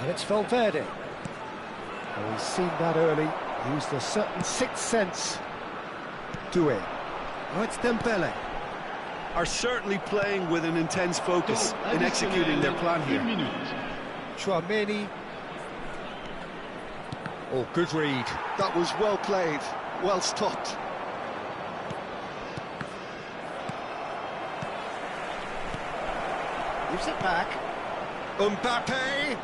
And it's Valverde. Oh, he's seen that early, used a certain sixth sense. Doué. Oh, it's Dembele. Are certainly playing with an intense focus in executing their plan here. Tchouaméni. Oh, good read. That was well played, well stopped. Gives it back. Mbappe.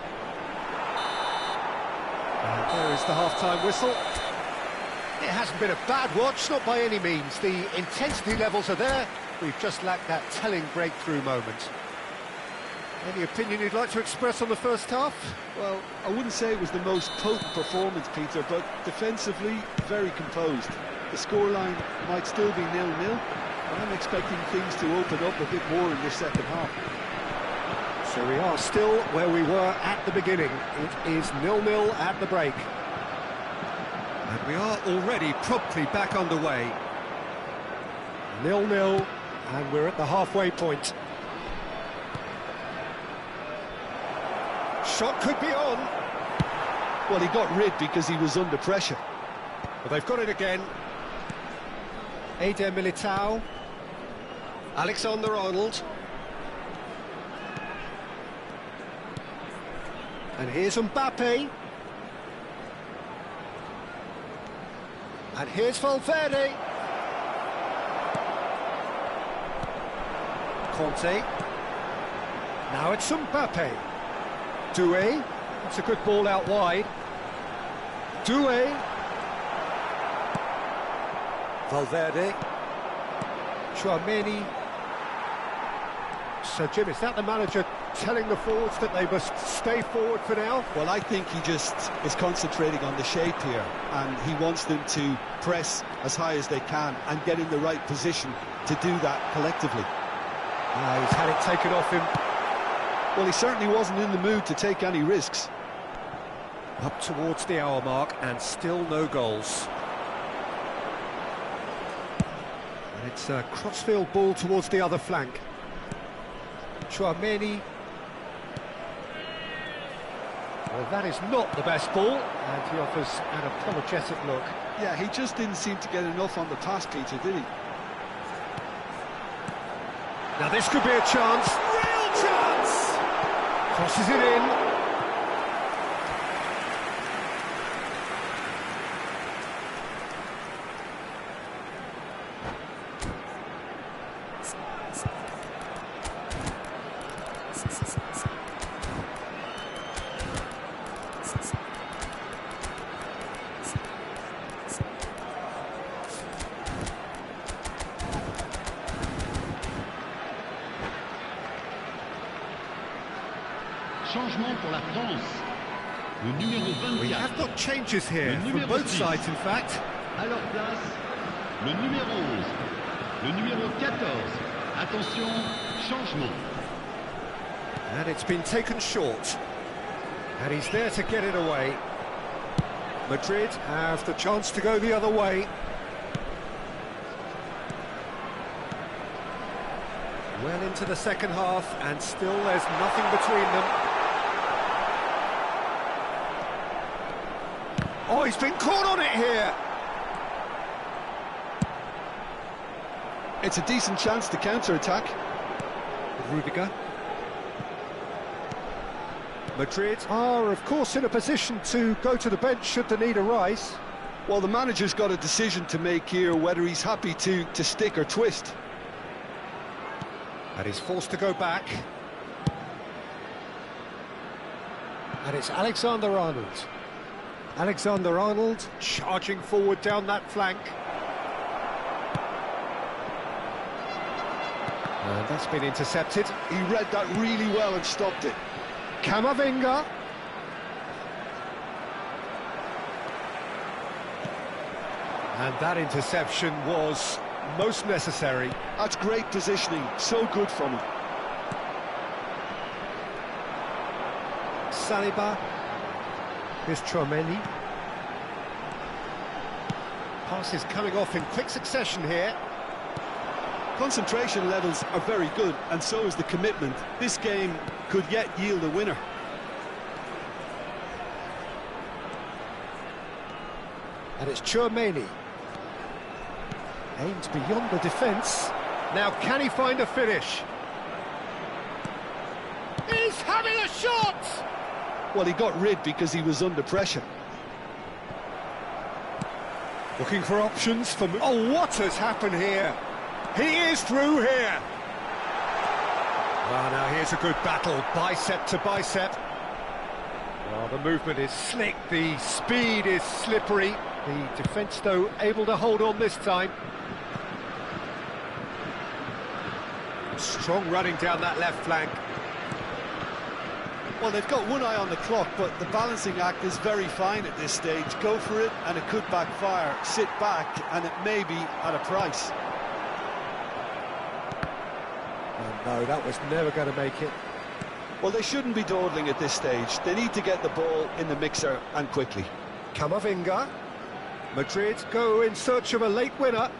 And there is the half-time whistle. It hasn't been a bad watch, not by any means. The intensity levels are there. We've just lacked that telling breakthrough moment. Any opinion you'd like to express on the first half? Well, I wouldn't say it was the most potent performance, Peter, but defensively, very composed. The scoreline might still be 0-0, but I'm expecting things to open up a bit more in the second half. So we are still where we were at the beginning. It is 0-0 at the break. And we are already promptly back underway. 0-0, and we're at the halfway point. Shot could be on. Well, he got rid because he was under pressure. But they've got it again. Eder Militao. Alexander-Arnold. And here's Mbappe. And here's Valverde. Conte. Now it's Mbappe. Doué. It's a good ball out wide. Doué. Valverde. Tchouaméni. So, Jim, is that the manager telling the forwards that they must stay forward for now? Well, I think he just is concentrating on the shape here, and he wants them to press as high as they can and get in the right position to do that collectively. He's had it taken off him. Well, he certainly wasn't in the mood to take any risks. Up towards the hour mark, and still no goals. It's a crossfield ball towards the other flank. Tchouaméni. Well, that is not the best ball, and he offers an apologetic look. Yeah, he just didn't seem to get enough on the pass, Peter, did he? Now this could be a chance. Real chance! Crosses it in. Changement pour la France. Le numéro 24. We have got changes here from both sides, in fact. À leur place, le numéro 11. Le numéro 14. Attention, changement. And it's been taken short. And he's there to get it away. Madrid have the chance to go the other way. Well into the second half, and still there's nothing between them. Oh, he's been caught on it here! It's a decent chance to counter-attack. Rudiger. Madrid are, of course, in a position to go to the bench should the need arise. Well, the manager's got a decision to make here, whether he's happy to stick or twist. And he's forced to go back. And it's Alexander-Arnold. Alexander-Arnold charging forward down that flank. And that's been intercepted. He read that really well and stopped it. Camavinga. And that interception was most necessary. That's great positioning, so good from him. Saliba. Here's Tchouaméni. Passes coming off in quick succession here. Concentration levels are very good, and so is the commitment. This game could yet yield a winner. And it's Tchouaméni. Aims beyond the defence. Now can he find a finish? He's having a shot! Well, he got rid because he was under pressure. Looking for options for... Oh, what has happened here? He is through here! Well, now here's a good battle, bicep to bicep. Well, the movement is slick, the speed is slippery. The defence, though, able to hold on this time. Strong running down that left flank. Well, they've got one eye on the clock, but the balancing act is very fine at this stage. Go for it, and it could backfire. Sit back, and it may be at a price. Oh, no, that was never going to make it. Well, they shouldn't be dawdling at this stage. They need to get the ball in the mixer, and quickly. Camavinga. Madrid go in search of a late winner.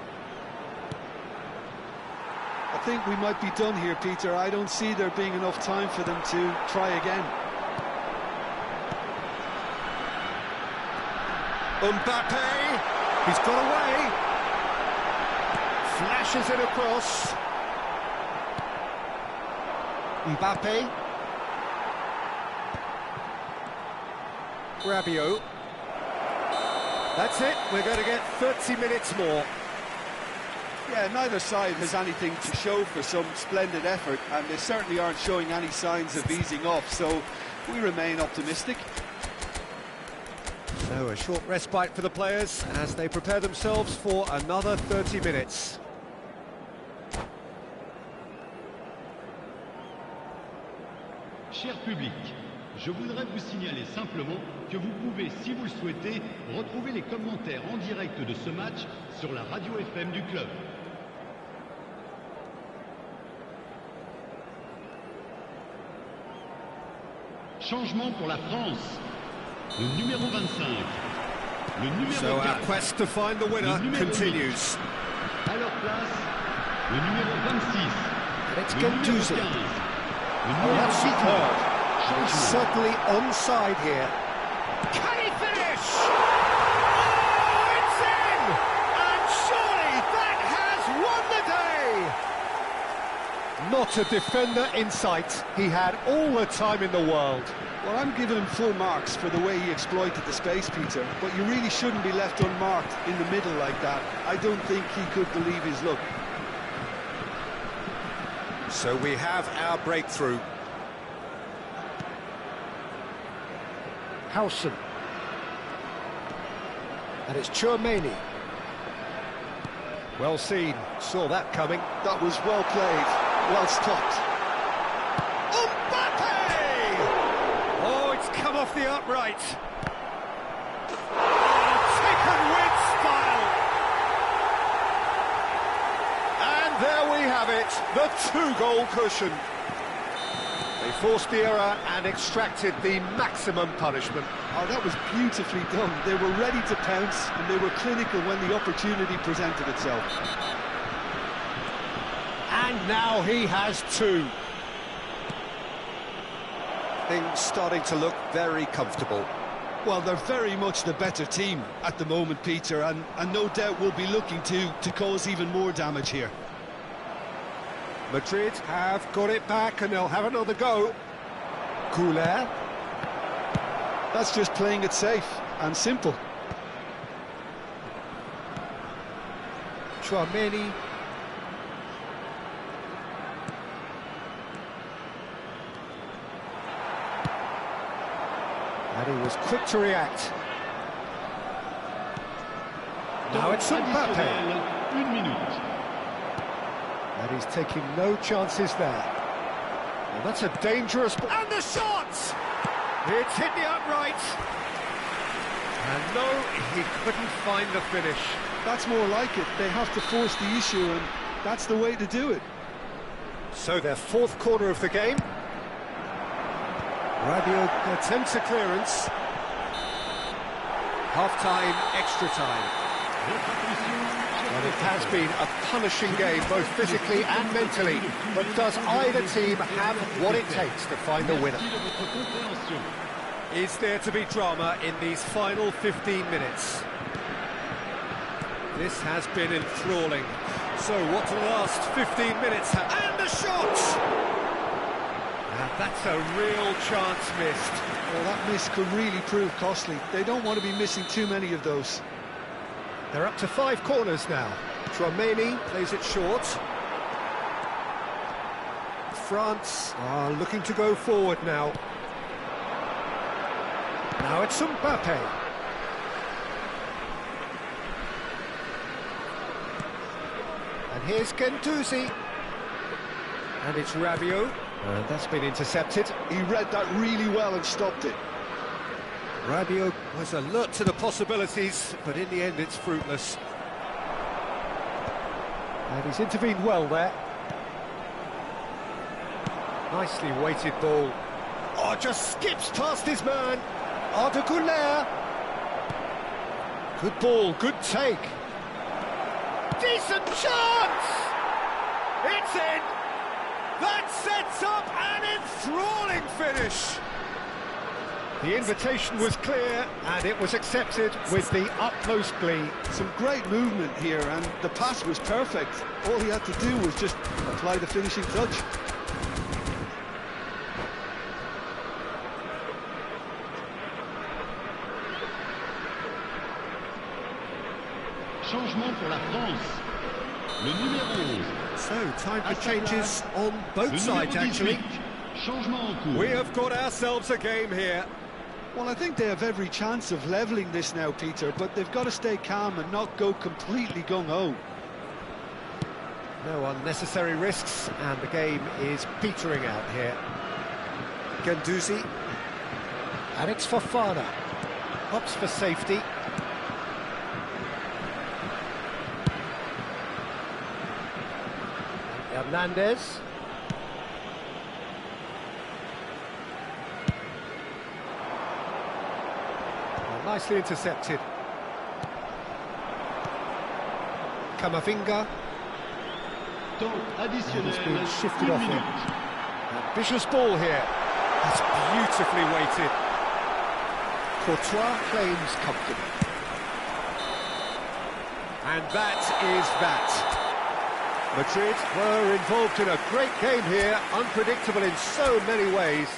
I think we might be done here, Peter. I don't see there being enough time for them to try again. Mbappe, he's got away. Flashes it across. Mbappe. Rabiot. That's it, we're going to get 30 minutes more. Yeah, neither side has anything to show for some splendid effort, and they certainly aren't showing any signs of easing off, so we remain optimistic. So a short respite for the players as they prepare themselves for another 30 minutes. Cher public, je voudrais vous signaler simplement que vous pouvez, si vous le souhaitez, retrouver les commentaires en direct de ce match sur la radio FM du club. Changement pour la France. Le numéro 25. Le numéro 4. So our quest to find the winner continues. À leur place, le numéro 26. And it's Le numéro 15. Gendouzi. Le Oh, numéro that's 18. superb. He's Changement. certainly onside here. Can he finish? Oh, it's in! And surely that has won the day! Not a defender in sight. He had all the time in the world. Well, I'm giving him full marks for the way he exploited the space, Peter, but you really shouldn't be left unmarked in the middle like that. I don't think he could believe his luck. So we have our breakthrough. Howson. And it's Tchouaméni. Well seen, saw that coming. That was well played, well stopped. Mbappe! Oh, it's come off the upright. Oh, taken with style. And there we have it, the two-goal cushion. They forced the error and extracted the maximum punishment. Oh, that was beautifully done. They were ready to pounce, and they were clinical when the opportunity presented itself. And now he has two. Things starting to look very comfortable. Well, they're very much the better team at the moment, Peter, and no doubt will be looking to cause even more damage here. Madrid have got it back and they'll have another go. Couler. That's just playing it safe and simple. Tchouaméni. And he was quick to react. Now it's Mbappe. Additionnel, 1 minute. And he's taking no chances there. Well, that's a dangerous ball. And the shot! It's hit the upright. And no, he couldn't find the finish. That's more like it. They have to force the issue, and that's the way to do it. So their fourth corner of the game. Rabiot attempts a clearance. Half-time, extra time. And it has been a punishing game, both physically and mentally. But does either team have what it takes to find the winner? Merci de votre compréhension. Is there to be drama in these final 15 minutes? This has been enthralling. So what do the last 15 minutes have? And the shot! And that's a real chance missed. Well, that miss could really prove costly. They don't want to be missing too many of those. They're up to 5 corners now. Tchouaméni plays it short. France are looking to go forward now. Now it's Mbappe. And here's Gendouzi. And it's Rabiot. And that's been intercepted. He read that really well and stopped it. Rabiot was alert to the possibilities, but in the end it's fruitless. And he's intervened well there. Nicely weighted ball. Oh, just skips past his man. Arda Güler. Good ball, good take. Decent chance! It's in! That sets up an enthralling finish! The invitation was clear, and it was accepted with the utmost glee. Some great movement here, and the pass was perfect. All he had to do was just apply the finishing touch. Changement pour la France. Le numéro 11. So, time À for sa changes place, on both le sides, numéro 18. actually. Changement en cours. We have got ourselves a game here. Well, I think they have every chance of levelling this now, Peter, but they've got to stay calm and not go completely gung-ho. No unnecessary risks, and the game is petering out here. Gendouzi. And it's Fofana. Opts for safety. Hernandez. Well, nicely intercepted. Camavinga. Temps additionnel, He's been shifted 1 off minute. him. Ambitious ball here. That's beautifully weighted. Courtois claims comfortably. And that is that. Madrid were involved in a great game here, unpredictable in so many ways.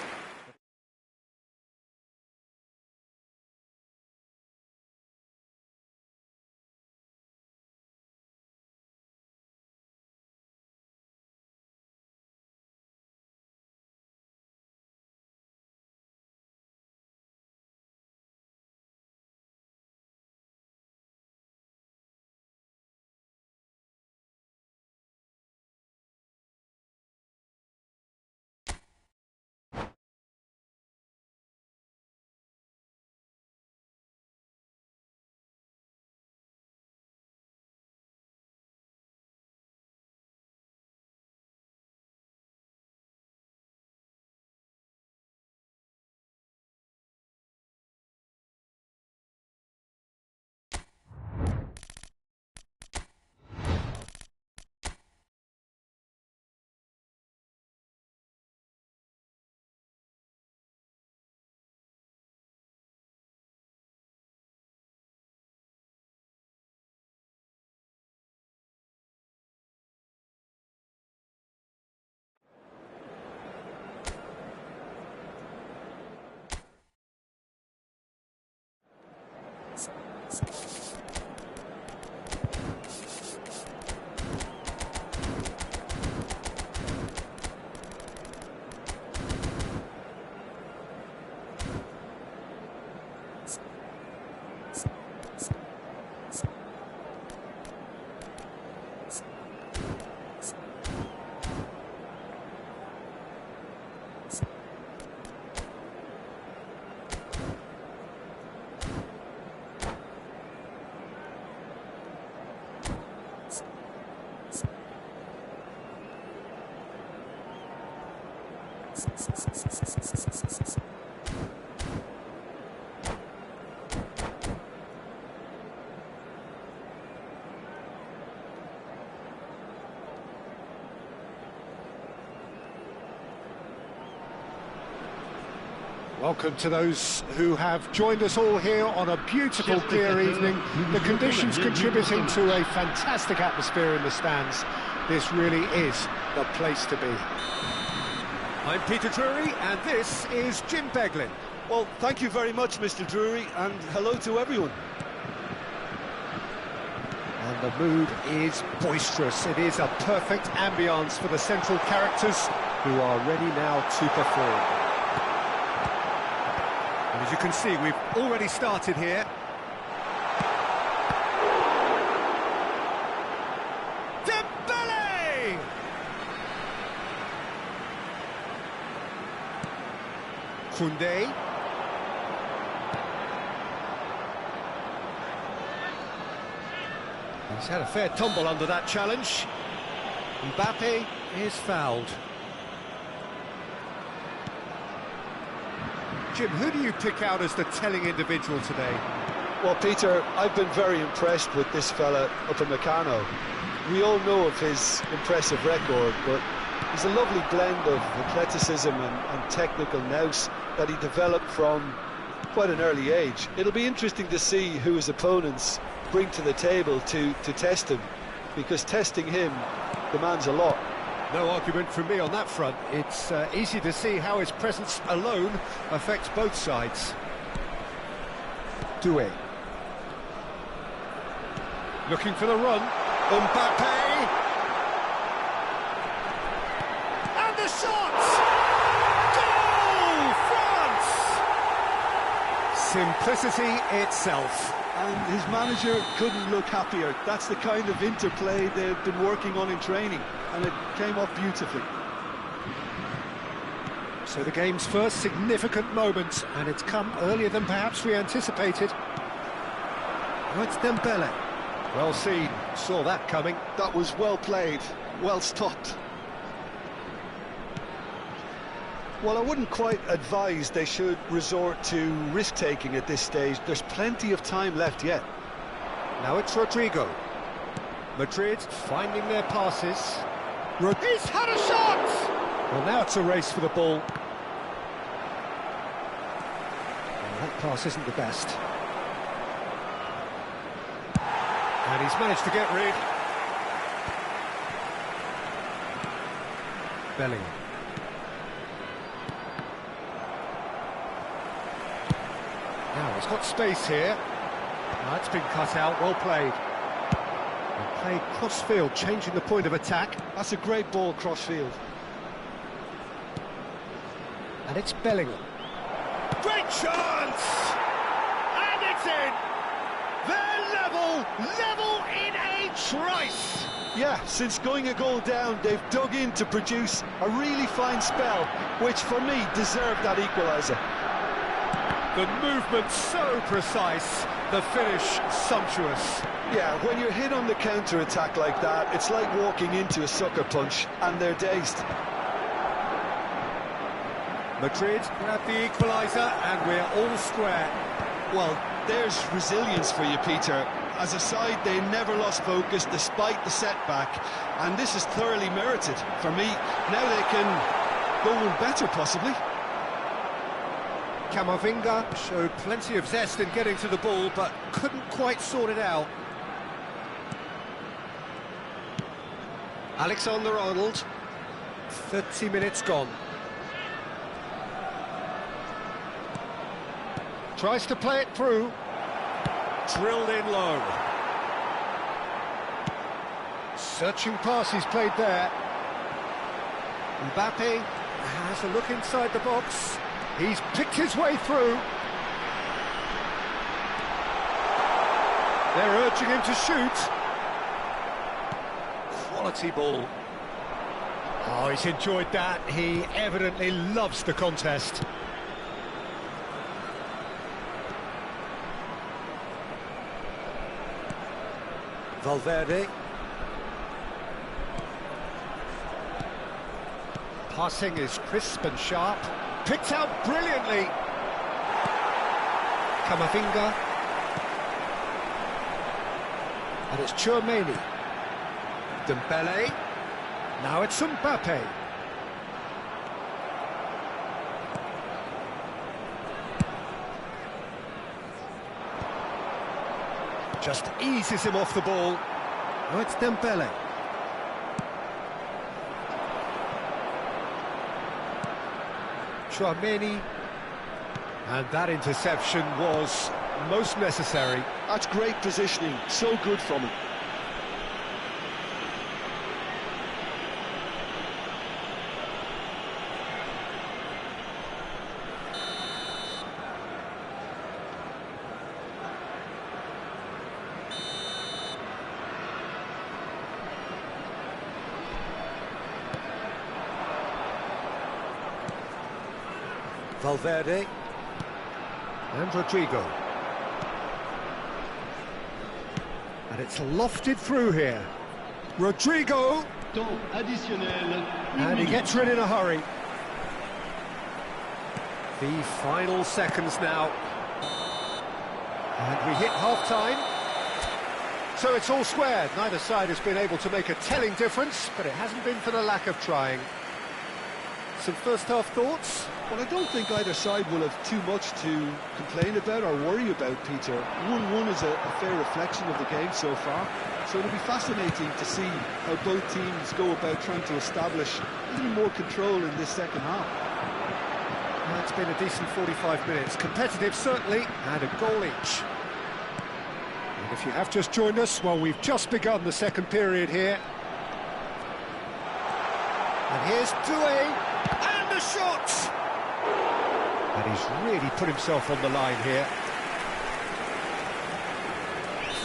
Welcome to those who have joined us all here on a beautiful, clear evening. The conditions contributing to a fantastic atmosphere in the stands. This really is the place to be. I'm Peter Drury, and this is Jim Beglin. Well, thank you very much, Mr. Drury, and hello to everyone. And the mood is boisterous. It is a perfect ambience for the central characters who are ready now to perform. And as you can see, we've already started here. Dembele! Koundé. He's had a fair tumble under that challenge. Mbappe is fouled. Jim, who do you pick out as the telling individual today? Well, Peter, I've been very impressed with this fella, Upamecano. We all know of his impressive record, but he's a lovely blend of athleticism and technical nous that he developed from quite an early age. It'll be interesting to see who his opponents bring to the table to test him, because testing him demands a lot. No argument from me on that front. It's easy to see how his presence alone affects both sides. Doué. Looking for the run. Mbappe! And the shot! Goal! France! Simplicity itself. And his manager couldn't look happier. That's the kind of interplay they've been working on in training, and it came off beautifully. So the game's first significant moment, and it's come earlier than perhaps we anticipated. Oh, it's Dembele. Well seen, saw that coming. That was well played, well stopped. Well, I wouldn't quite advise they should resort to risk-taking at this stage. There's plenty of time left yet. Now it's Rodrigo. Madrid finding their passes. He's had a shot! Well, now it's a race for the ball. Well, that pass isn't the best. And he's managed to get rid. Bellingham. Now he's got space here. That's been cut out, well played. And played cross-field, changing the point of attack. That's a great ball cross-field. And it's Bellingham. Great chance! And it's in! They're level in a trice! Yeah, since going a goal down, they've dug in to produce a really fine spell, which for me deserved that equaliser. The movement so precise, the finish sumptuous. Yeah, when you're hit on the counter-attack like that, it's like walking into a sucker punch, and they're dazed. Madrid grab the equaliser, and we're all square. Well, there's resilience for you, Peter. As a side, they never lost focus despite the setback, and this is thoroughly merited. For me, now they can go one better, possibly. Camavinga showed plenty of zest in getting to the ball, but couldn't quite sort it out. Alexander-Arnold, 30 minutes gone. Tries to play it through. Drilled in low. Searching pass he's played there. Mbappe has a look inside the box. He's picked his way through. They're urging him to shoot. Quality ball. Oh, he's enjoyed that. He evidently loves the contest. Valverde. Passing is crisp and sharp. Picked out brilliantly. Camavinga. And it's Tchouaméni. Dembele. Now it's Mbappe. Just eases him off the ball. Now it's Dembele. Tchouaméni. And that interception was most necessary. That's great positioning, so good from him. Valverde and Rodrigo, and it's lofted through here. Rodrigo, Temps additionnel. and he gets rid in a hurry. The final seconds now, and we hit half-time. So it's all square. Neither side has been able to make a telling difference, but it hasn't been for the lack of trying. Some first-half thoughts? Well, I don't think either side will have too much to complain about or worry about, Peter. 1-1 is a fair reflection of the game so far, so it'll be fascinating to see how both teams go about trying to establish a little more control in this second half. Well, it's been a decent 45 minutes. Competitive, certainly, and a goal each. And if you have just joined us, well, we've just begun the second period here. And here's Doué, and the shot! And he's really put himself on the line here.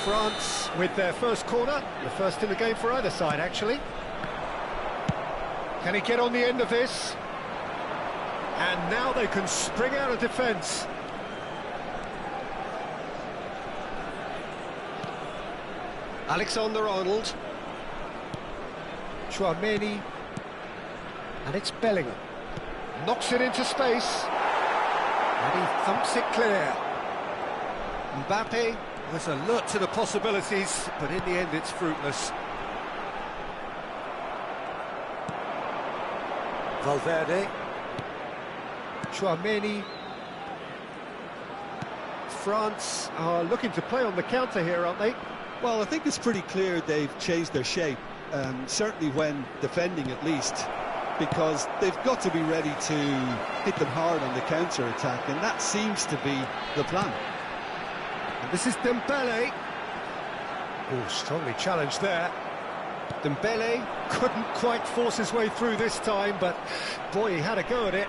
France with their first corner, the first in the game for either side, actually. Can he get on the end of this? And now they can spring out of defence. Alexander-Arnold. Tchouaméni. And it's Bellingham. Knocks it into space. And he thumps it clear. Mbappe was alert to the possibilities, but in the end it's fruitless. Valverde. Tchouaméni. France are looking to play on the counter here, aren't they? Well, I think it's pretty clear they've changed their shape, certainly when defending at least, because they've got to be ready to hit them hard on the counter-attack, and that seems to be the plan. And this is Dembele. Oh, strongly challenged there. Dembele couldn't quite force his way through this time, but boy, he had a go at it.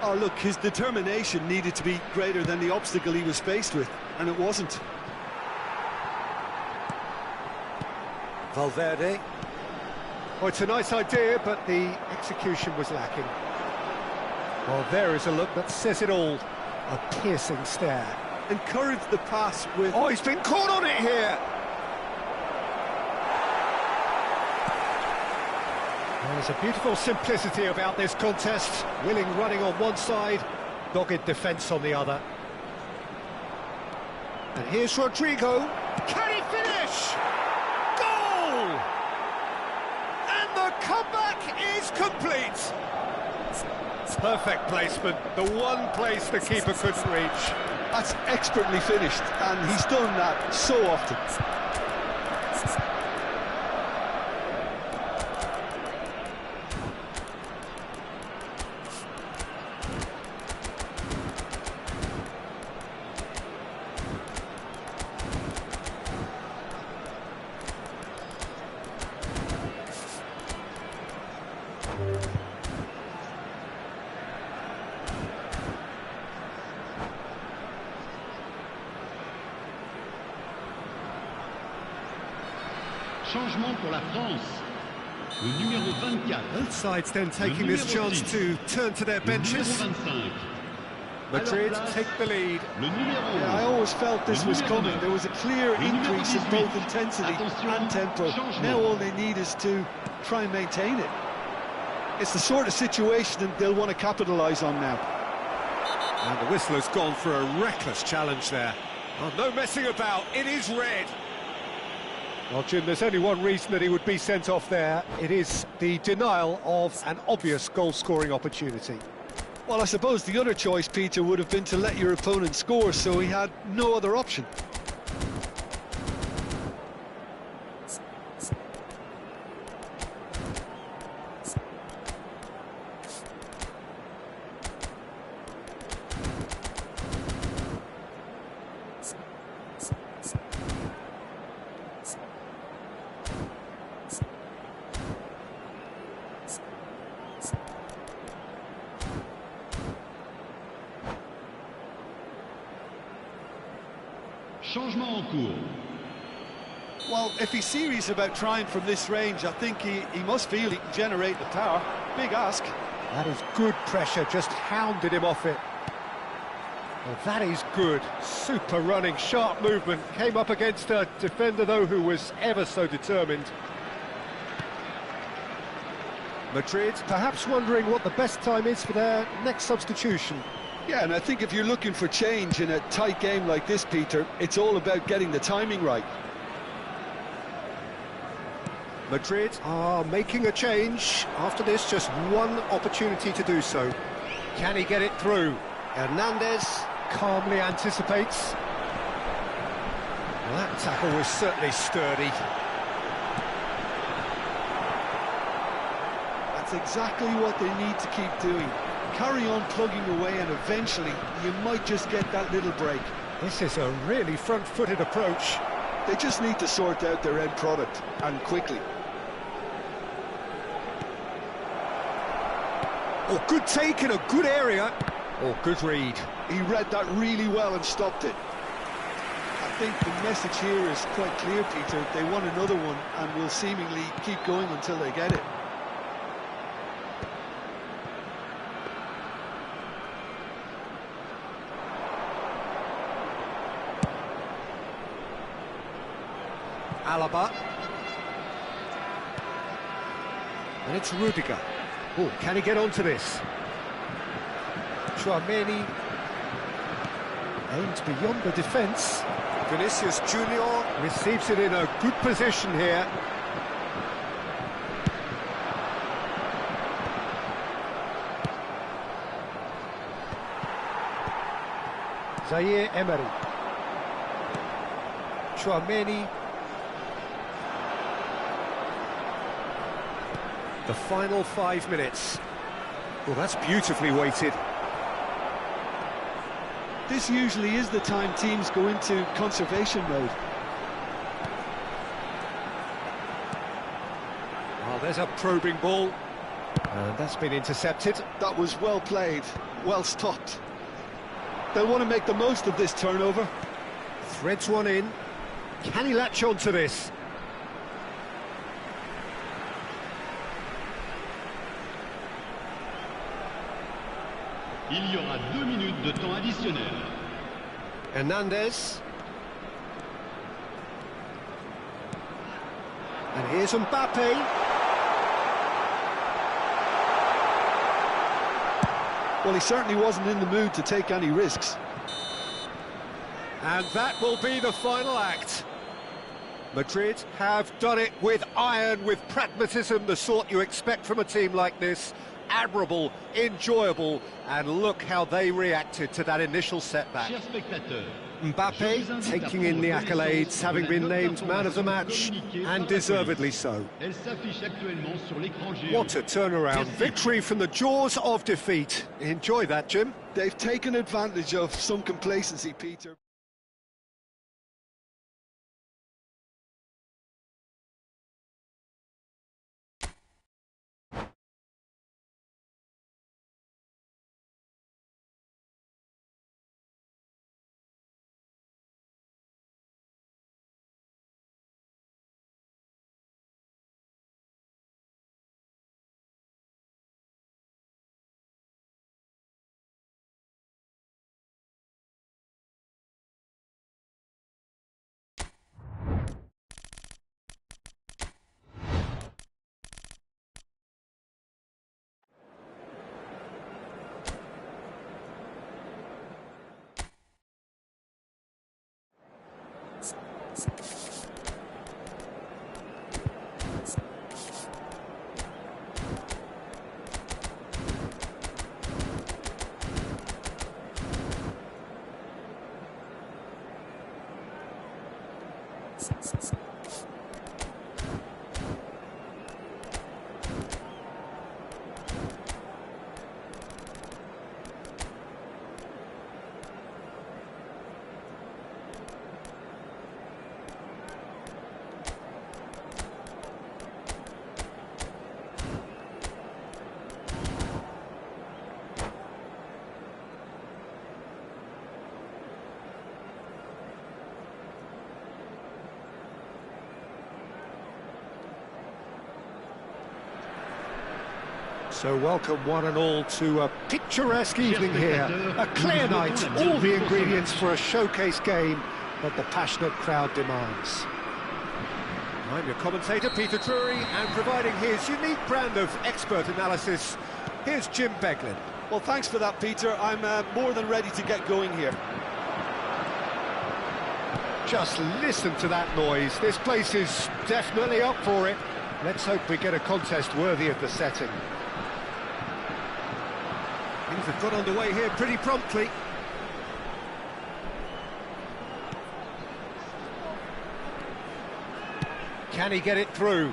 Oh, look, his determination needed to be greater than the obstacle he was faced with, and it wasn't. Valverde. Oh, it's a nice idea, but the execution was lacking. Well, there is a look that says it all. A piercing stare. Encouraged the pass with... Oh, he's been caught on it here! There's a beautiful simplicity about this contest. Willing running on one side, dogged defence on the other. And here's Rodrigo. Can he finish? Goal! And the comeback is complete. Perfect placement, the one place the keeper couldn't reach. That's expertly finished, and he's done that so often. Changement pour la France. Le numéro 24. Both sides then taking this chance to turn to their benches. Madrid take the lead. Yeah, I always felt this was coming. There was a clear increase in both intensity and tempo. Now all they need is to try and maintain it. It's the sort of situation that they'll want to capitalise on now. And the whistle has gone for a reckless challenge there. Oh, no messing about, it is red. Well, Jim, there's only one reason that he would be sent off there. It is the denial of an obvious goal-scoring opportunity. Well, I suppose the other choice, Peter, would have been to let your opponent score, so he had no other option. Changement en cours. Well, if he's serious about trying from this range, I think he must feel he can generate the power. Big ask. That is good pressure, just hounded him off it. Well, that is good. Super running, sharp movement. Came up against a defender, though, who was ever so determined. Madrid perhaps wondering what the best time is for their next substitution. Yeah, and I think if you're looking for change in a tight game like this, Peter, it's all about getting the timing right. Madrid are making a change. After this, just one opportunity to do so. Can he get it through? Hernandez calmly anticipates. Well, that tackle was certainly sturdy. That's exactly what they need to keep doing. Carry on plugging away, and eventually you might just get that little break. This is a really front-footed approach. They just need to sort out their end product, and quickly. Oh, good take in a good area. Oh, good read. He read that really well and stopped it. I think the message here is quite clear, Peter. They want another one and will seemingly keep going until they get it. Alaba. And it's Rudiger. Oh, can he get onto this? Tchouaméni aimed beyond the defence. Vinicius Junior receives it in a good position here. Zaire Emery. Chouameni. The final 5 minutes. Well, that's beautifully weighted. This usually is the time teams go into conservation mode. Well, there's a probing ball. And that's been intercepted. That was well played, well stopped. They'll want to make the most of this turnover. Threads one in. Can he latch on to this? Il y aura 2 minutes de temps additionnel. Hernandez. And here's Mbappe. Well, he certainly wasn't in the mood to take any risks. And that will be the final act. Madrid have done it with iron, with pragmatism, the sort you expect from a team like this. Admirable, enjoyable, and look how they reacted to that initial setback. Chers spectateurs, Mbappe taking in the accolades, having been named man of the match, and deservedly so. elle s'affiche actuellement sur l'écran géant. What a turnaround. Victory from the jaws of defeat. Enjoy that, Jim. They've taken advantage of some complacency, Peter. So welcome one and all to a picturesque evening here. A clear night, all the ingredients for a showcase game that the passionate crowd demands. I'm your commentator, Peter Drury, and providing his unique brand of expert analysis, here's Jim Beglin. Well, thanks for that, Peter. I'm more than ready to get going here. Just listen to that noise. This place is definitely up for it. Let's hope we get a contest worthy of the setting. Things have got underway here pretty promptly. Can he get it through?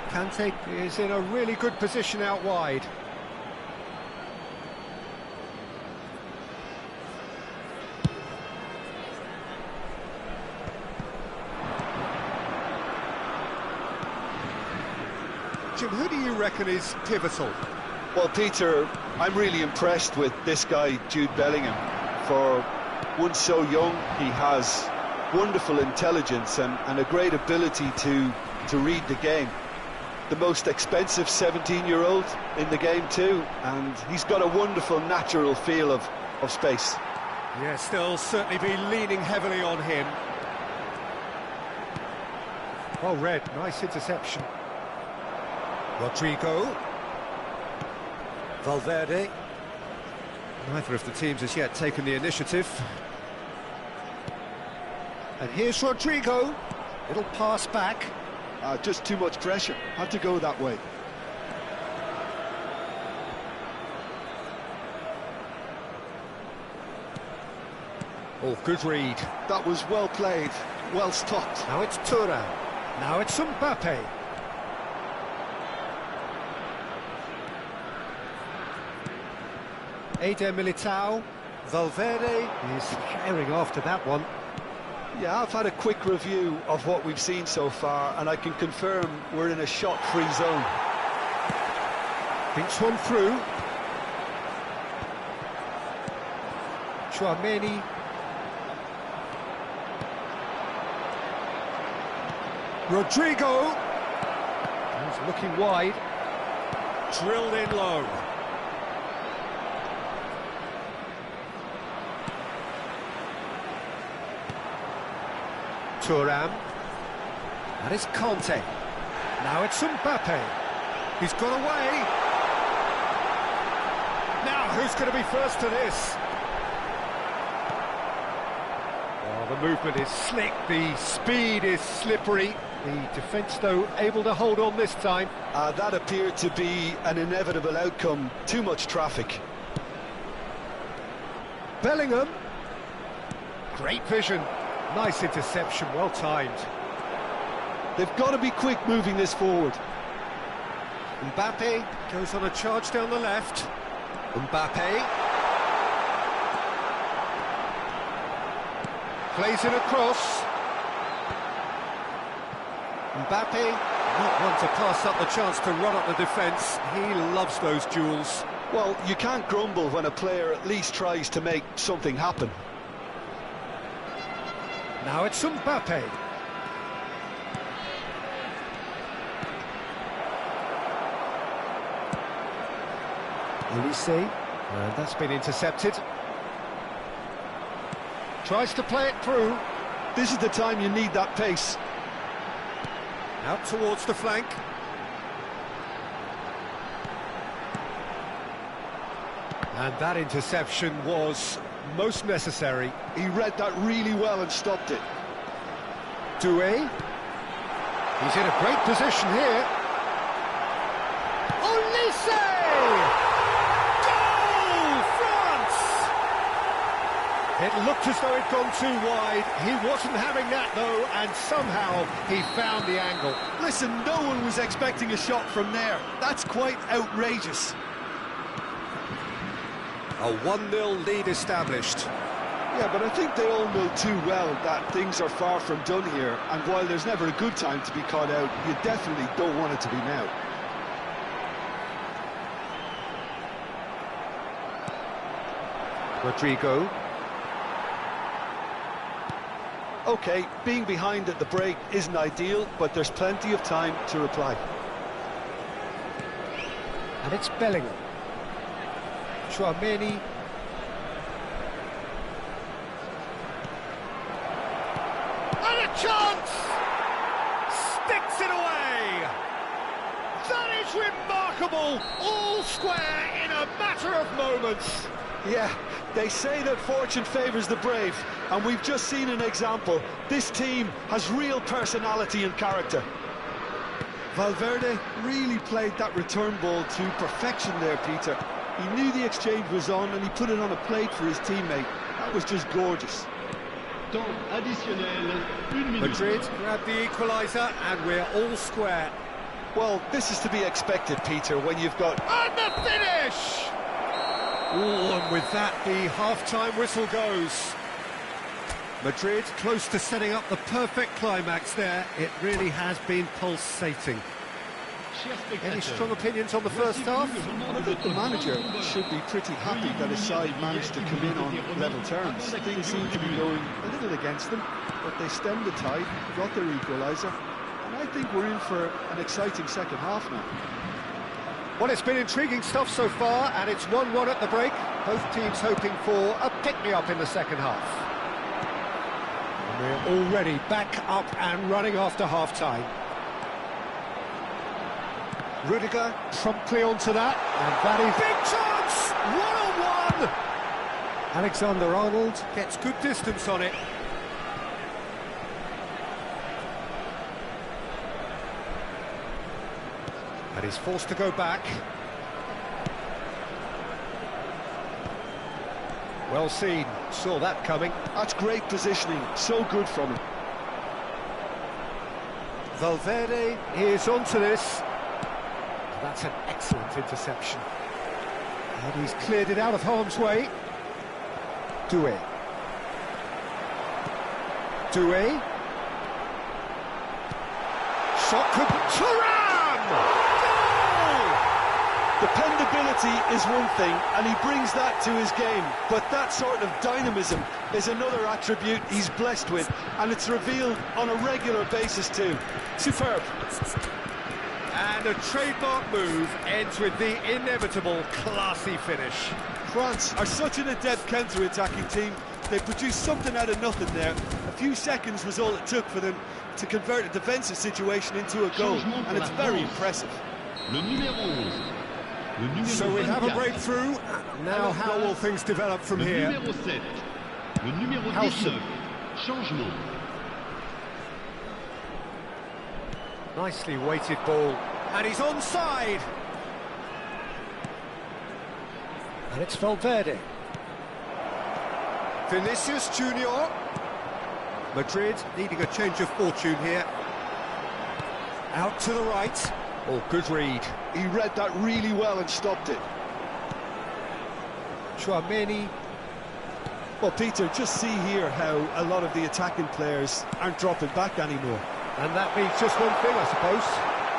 Kante is in a really good position out wide. Jim, who do you reckon is pivotal? Well, Peter, I'm really impressed with this guy, Jude Bellingham. For one so young, he has wonderful intelligence and a great ability to read the game. The most expensive 17-year-old in the game too, and he's got a wonderful natural feel of space. Yeah, still certainly be leaning heavily on him. Well read, nice interception. Rodrigo. Valverde. Neither of the teams has yet taken the initiative. And here's Rodrigo. It'll pass back. Just too much pressure. Had to go that way. Oh, good read. That was well played, well stopped. Now it's Thuram. Now it's Mbappe. Eder Militao. Valverde is firing after that one. Yeah, I've had a quick review of what we've seen so far, and I can confirm we're in a shot-free zone. Thinks one through. Chouameni. Rodrigo. He's looking wide. Drilled in low. Thuram. That is Conte. Now it's Mbappe. He's got away. Now who's going to be first to this? Well, the movement is slick, the speed is slippery. The defence, though, able to hold on this time. That appeared to be an inevitable outcome. Too much traffic. Bellingham. Great vision. Nice interception, well timed. They've got to be quick moving this forward. Mbappe goes on a charge down the left. Mbappe. Plays it across. Mbappe, not one to pass up the chance to run up the defence. He loves those duels. Well, you can't grumble when a player at least tries to make something happen. Now it's Mbappe. Olise, and that's been intercepted. Tries to play it through. This is the time you need that pace. Out towards the flank. And that interception was most necessary. He read that really well and stopped it. Doué. He's in a great position here. Olise! Goal, France! It looked as though it'd gone too wide. He wasn't having that, though, and somehow he found the angle. Listen, no one was expecting a shot from there. That's quite outrageous. A 1-0 lead established. Yeah, but I think they all know too well that things are far from done here, and while there's never a good time to be caught out, you definitely don't want it to be now. Rodrigo. OK, being behind at the break isn't ideal, but there's plenty of time to reply. And it's Bellingham. Chouameni. And a chance! Sticks it away! That is remarkable! All square in a matter of moments. Yeah, they say that fortune favours the brave, and we've just seen an example. This team has real personality and character. Valverde really played that return ball to perfection there, Peter. He knew the exchange was on and he put it on a plate for his teammate. That was just gorgeous. Temps additionnel, 1 minute. Madrid grabbed the equaliser and we're all square. Well, this is to be expected, Peter, when you've got... And the finish! Oh, and with that, the half-time whistle goes. Madrid close to setting up the perfect climax there. It really has been pulsating. Any strong opinions on the first half? I think the manager should be pretty happy that his side managed to come in on level terms. Things seem to be going a little against them, but they stemmed the tide, got their equaliser, and I think we're in for an exciting second half now. Well, it's been intriguing stuff so far, and it's 1-1 at the break. Both teams hoping for a pick-me-up in the second half. And we're already back up and running after half-time. Rudiger promptly onto that, and that is... Big chance! 1-on-1! Alexander-Arnold gets good distance on it. And he's forced to go back. Well seen, saw that coming. That's great positioning, so good from him. Valverde is onto this. That's an excellent interception. And he's cleared it out of harm's way. Doué. Doué. Shot could... Thuram! Goal! Dependability is one thing, and he brings that to his game. But that sort of dynamism is another attribute he's blessed with, and it's revealed on a regular basis too. Superb. And a trademark move ends with the inevitable classy finish. France are such an adept counter-attacking team. They produced something out of nothing there. A few seconds was all it took for them to convert a defensive situation into a goal, and it's very impressive. Le numéro 11. Le numéro So we have a 24. breakthrough. Now how will things develop from Le here? numéro 7. Le numéro Howson. 19. Changement. Nicely weighted ball. And he's onside. And it's Valverde. Vinicius Junior. Madrid needing a change of fortune here. Out to the right. Oh, good read. He read that really well and stopped it. Tchouaméni. Well, Peter, just see here how a lot of the attacking players aren't dropping back anymore. And that means just one thing, I suppose.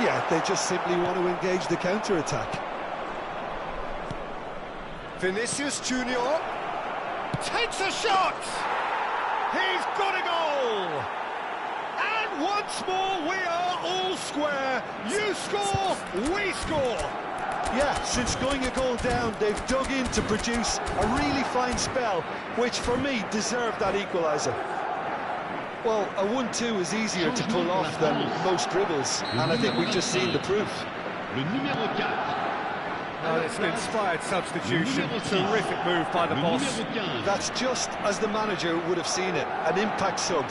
Yeah, they just simply want to engage the counter-attack. Vinicius Junior takes a shot. He's got a goal. And once more we are all square. You score, we score. Yeah, since going a goal down, they've dug in to produce a really fine spell, which for me deserved that equaliser. Well, a 1-2 is easier to pull off than most dribbles, and I think we've just seen the proof. Le numéro 4. Oh, it's an inspired substitution. Terrific move by the Le boss. numéro 15. That's just as the manager would have seen it, an impact sub.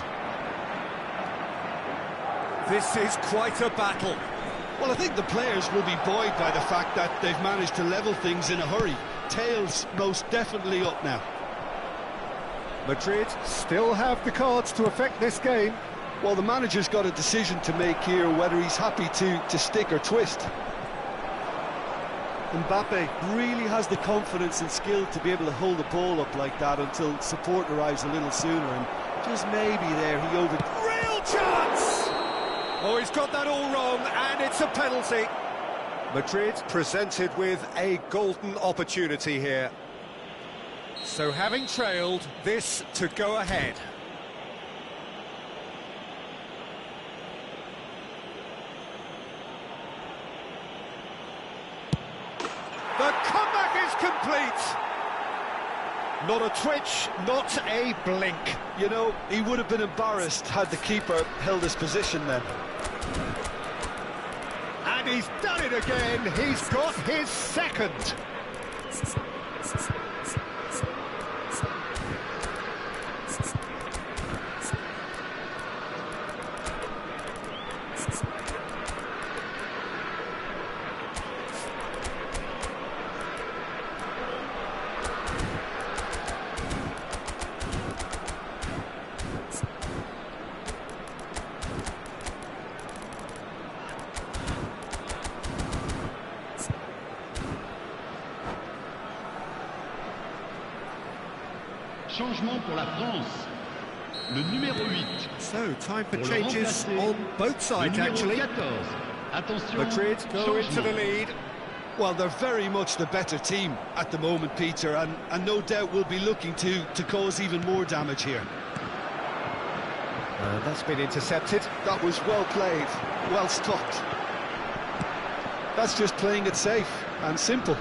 This is quite a battle. Well, I think the players will be buoyed by the fact that they've managed to level things in a hurry. Tails most definitely up now. Madrid still have the cards to affect this game. Well, the manager's got a decision to make here, whether he's happy to stick or twist. Mbappe really has the confidence and skill to be able to hold the ball up like that until support arrives a little sooner, and just maybe there he Real chance! Oh, he's got that all wrong, and it's a penalty. Madrid presented with a golden opportunity here. So having trailed, this to go ahead. The comeback is complete. Not a twitch, not a blink. You know, he would have been embarrassed had the keeper held his position then. And he's done it again. He's got his second. Changement pour la France. Le numéro 8. So, time for Pour le changes remplacer, on both Le sides, numéro actually. 14. Attention. Madrid go into the changement. lead. Well, they're very much the better team at the moment, Peter, and no doubt will be looking to cause even more damage here. That's been intercepted. That was well played, well stopped. That's just playing it safe and simple.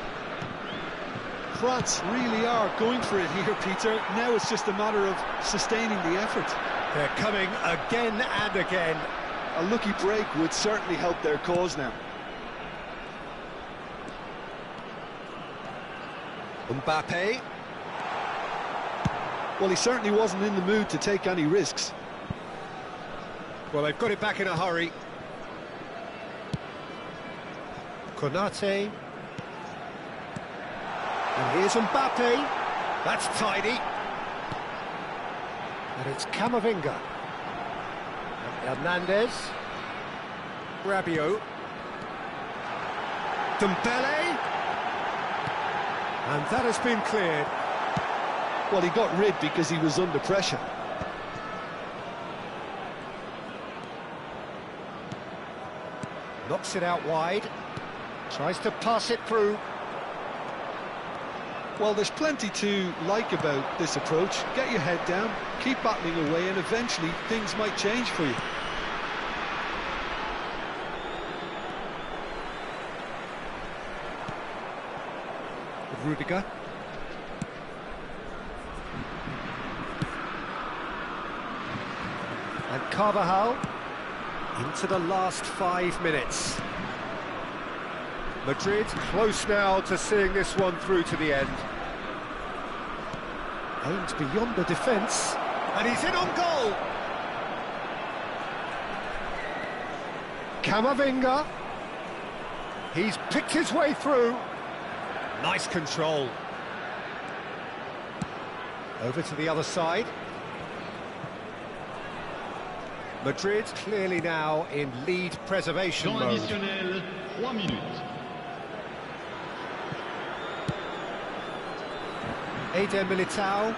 France really are going for it here, Peter. Now it's just a matter of sustaining the effort. They're coming again and again. A lucky break would certainly help their cause now. Mbappe. Well, he certainly wasn't in the mood to take any risks. Well, they've got it back in a hurry. Konate. And here's Mbappe. That's tidy. And it's Camavinga. Hernandez. Rabiot. Dembele. And that has been cleared. Well, he got rid because he was under pressure. Knocks it out wide. Tries to pass it through. Well, there's plenty to like about this approach. Get your head down, keep battling away, and eventually things might change for you. Rudiger. And Carvajal into the last 5 minutes. Madrid close now to seeing this one through to the end. Aimed beyond the defence, and he's in on goal. Camavinga. He's picked his way through. Nice control. Over to the other side. Madrid clearly now in lead preservation Temps mode. additionnel, 3 minutes. Eder Militao.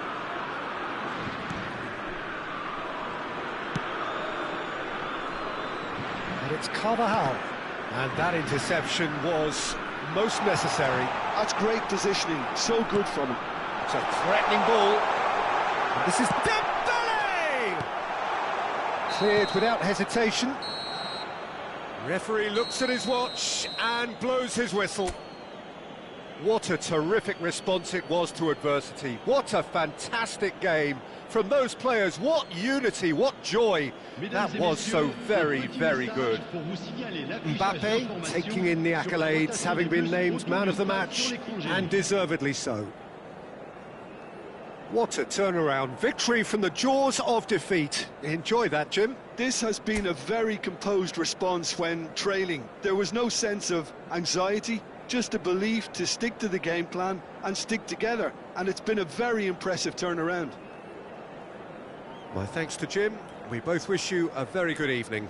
And it's Carvajal. And that interception was most necessary. That's great positioning, so good from him. It's a threatening ball. And this is Dembele! Cleared without hesitation. Referee looks at his watch and blows his whistle. What a terrific response it was to adversity. What a fantastic game from those players. What unity, what joy. That was so very, very good. Mbappe taking in the accolades, having been named man of the match, and deservedly so. What a turnaround. Victory from the jaws of defeat. Enjoy that, Jim. This has been a very composed response when trailing. There was no sense of anxiety, just a belief to stick to the game plan and stick together. And it's been a very impressive turnaround. My thanks to Jim. We both wish you a very good evening.